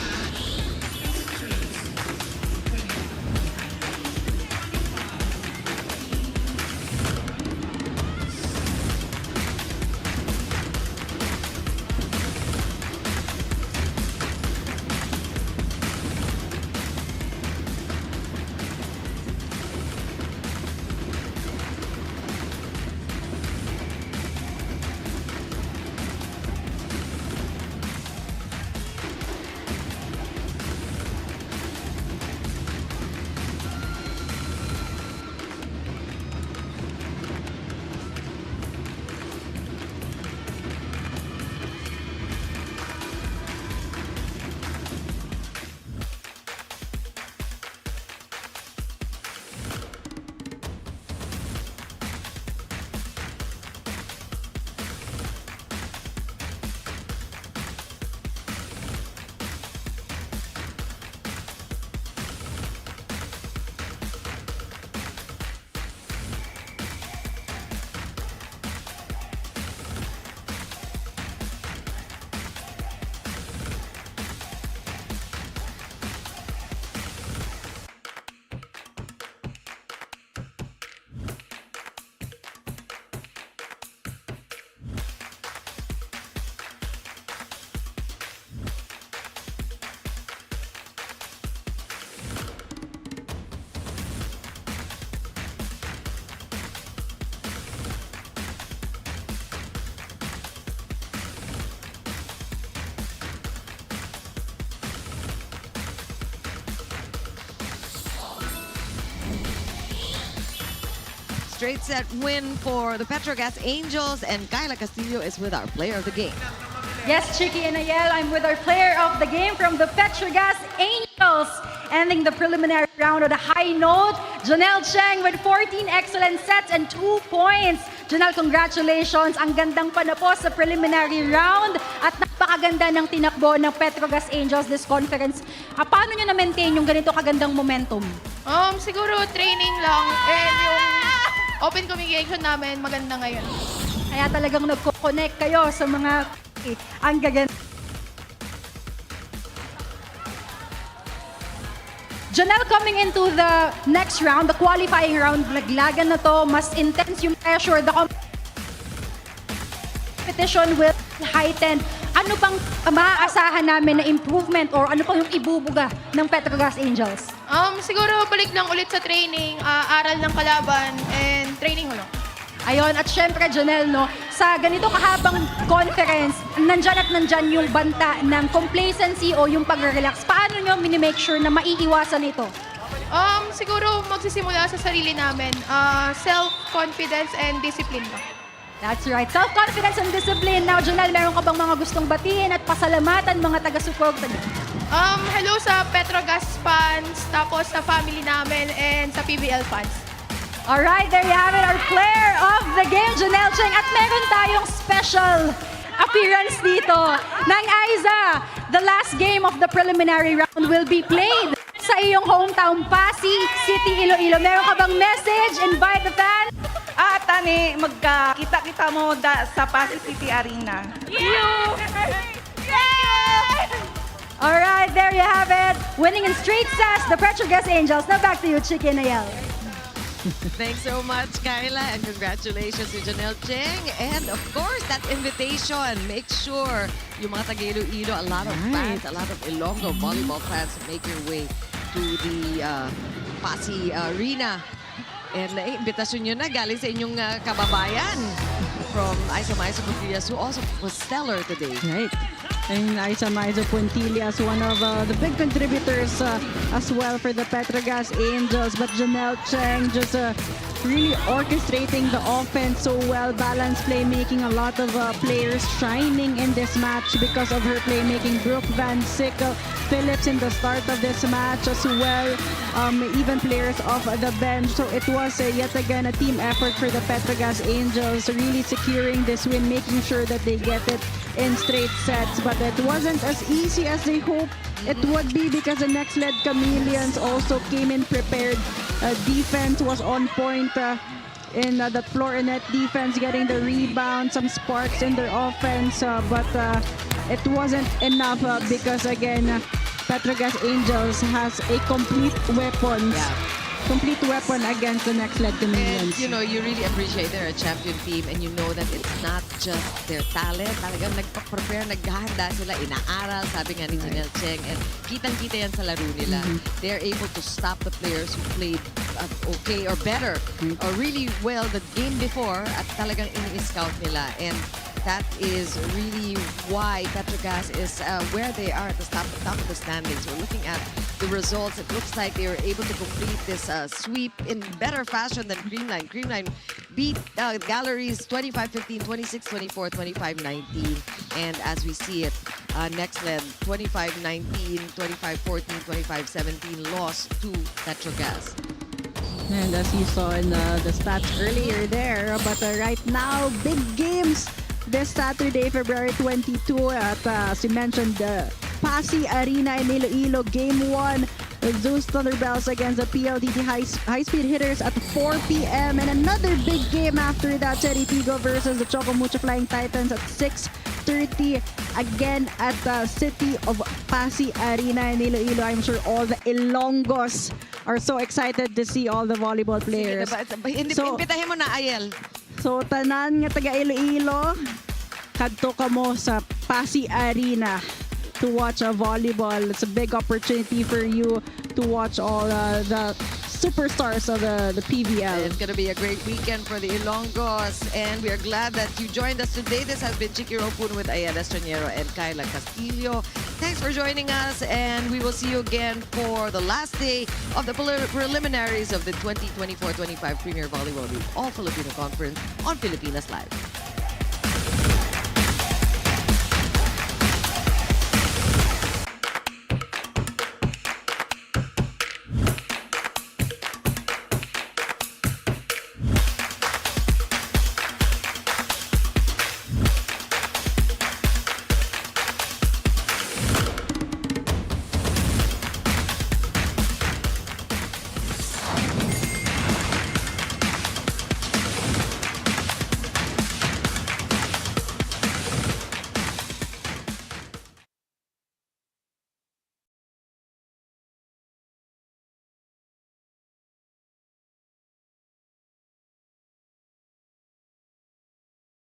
Straight set win for the Petro Gazz Angels, and Kyla Castillo is with our player of the game. Yes, Chicky and Ayel, I'm with our player of the game from the Petro Gazz Angels. Ending the preliminary round on a high note, Janelle Cheng with 14 excellent sets and 2 points. Janelle, congratulations. Ang gandang panapos sa preliminary round at napakaganda ng tinakbo ng Petro Gazz Angels this conference. Paano nyo na-maintain yung ganito kagandang momentum? Siguro training lang and yung open communication namin maganda ngayon. Kaya talagang nagko-connect kayo sa mga ang gaganda. Janelle, coming into the next round, the qualifying round, laglagan na to, mas intense yung pressure, the competition will heighten. Ano bang maaasahan namin na improvement or ano pang yung ibubuga ng Petro Gazz Angels? Siguro balik lang ulit sa training, aral ng kalaban, and training lang. Ayun, at syempre, Janelle, no, sa ganito kahabang conference, nandyan at nandyan yung banta ng complacency o yung pag-relax. Paano nyo minimake sure na maiiwasan ito? Siguro magsisimula sa sarili namin, self-confidence and discipline lang. That's right. Self-confidence and discipline. Now, Janelle, meron ka bang mga gustong batiin at pasalamatan mga taga-support? Hello sa Petro Gazz fans, tapos sa family namin, and sa PVL fans. Alright, there you have it, our player of the game, Janelle Cheng. At meron tayong special appearance dito ng Aiza. The last game of the preliminary round will be played sa iyong hometown, Pasig City, Iloilo. Meron ka bang message? Invite the fans? Tani, magkakita-kita mo sa Pasig City Arena. Alright, there you have it. Winning in straight sets, the Petro Gazz Angels. Now back to you, Chicky and Ayel. Thanks so much, Kyla, and congratulations to Janelle Cheng. And of course, that invitation. Make sure yung mga taga-Iloilo, a lot of fans, a lot of Ilonggo volleyball fans make your way to the Pasig Arena. And invitation nyo na galing sa inyong kababayan from Isom Pilias, who also was stellar today. Right. And Isa Puntilla as one of the big contributors as well for the Petro Gazz Angels. But Janelle Cheng just really orchestrating the offense so well. Balanced playmaking, a lot of players shining in this match because of her playmaking. Brooke Van Sickle Phillips in the start of this match as well. Even players off the bench. So it was yet again a team effort for the Petro Gazz Angels, really securing this win, making sure that they get it in straight sets. But it wasn't as easy as they hoped it would be because the Nxled Chameleons also came in prepared. Defense was on point in that floor and net defense, getting the rebound, some sparks in their offense, but it wasn't enough because again, Petro Gazz Angels has a complete weapon against the Nxled Chameleons. And, you know, you really appreciate they're a champion team and you know that it's not just their talent. Talagang nagpa-prepare, naghahanda sila, inaaral, sabi nga ni Janelle Cheng, and kitang-kita yan sa laro nila. They're able to stop the players who played okay or better or really well the game before at talagang ini-scout nila. And that is really why Petro Gazz is where they are at the top of the standings. We're looking at the results. It looks like they were able to complete this sweep in better fashion than Creamline. Creamline beat Galleries 25-15, 26-24, 25-19. And as we see it, Nxled 25-19, 25-14, 25-17 lost to Petro Gazz. And as you saw in the stats earlier there, but right now, big games this Saturday, February 22 at, as you mentioned, the Pasig Arena in Iloilo, Game 1. Zeus Thunderbells against the PLDT high-speed hitters at 4 p.m. And another big game after that, Cherry Tigo versus the Choco Mucho Flying Titans at 6:30. Again at the City of Pasig Arena in Iloilo. I'm sure all the Ilonggos are so excited to see all the volleyball players. Imbitahin mo na, Ayel. So, tanan nga taga Iloilo, kadto ka mo sa Pasig Arena to watch volleyball. It's a big opportunity for you to watch all the superstars of the PVL. It's going to be a great weekend for the Ilonggos, and we are glad that you joined us today. This has been Chiki Ropun with Ayala Estraniero and Kyla Castillo. Thanks for joining us, and we will see you again for the last day of the preliminaries of the 2024-25 Premier Volleyball League All-Filipino Conference on Filipinas Live.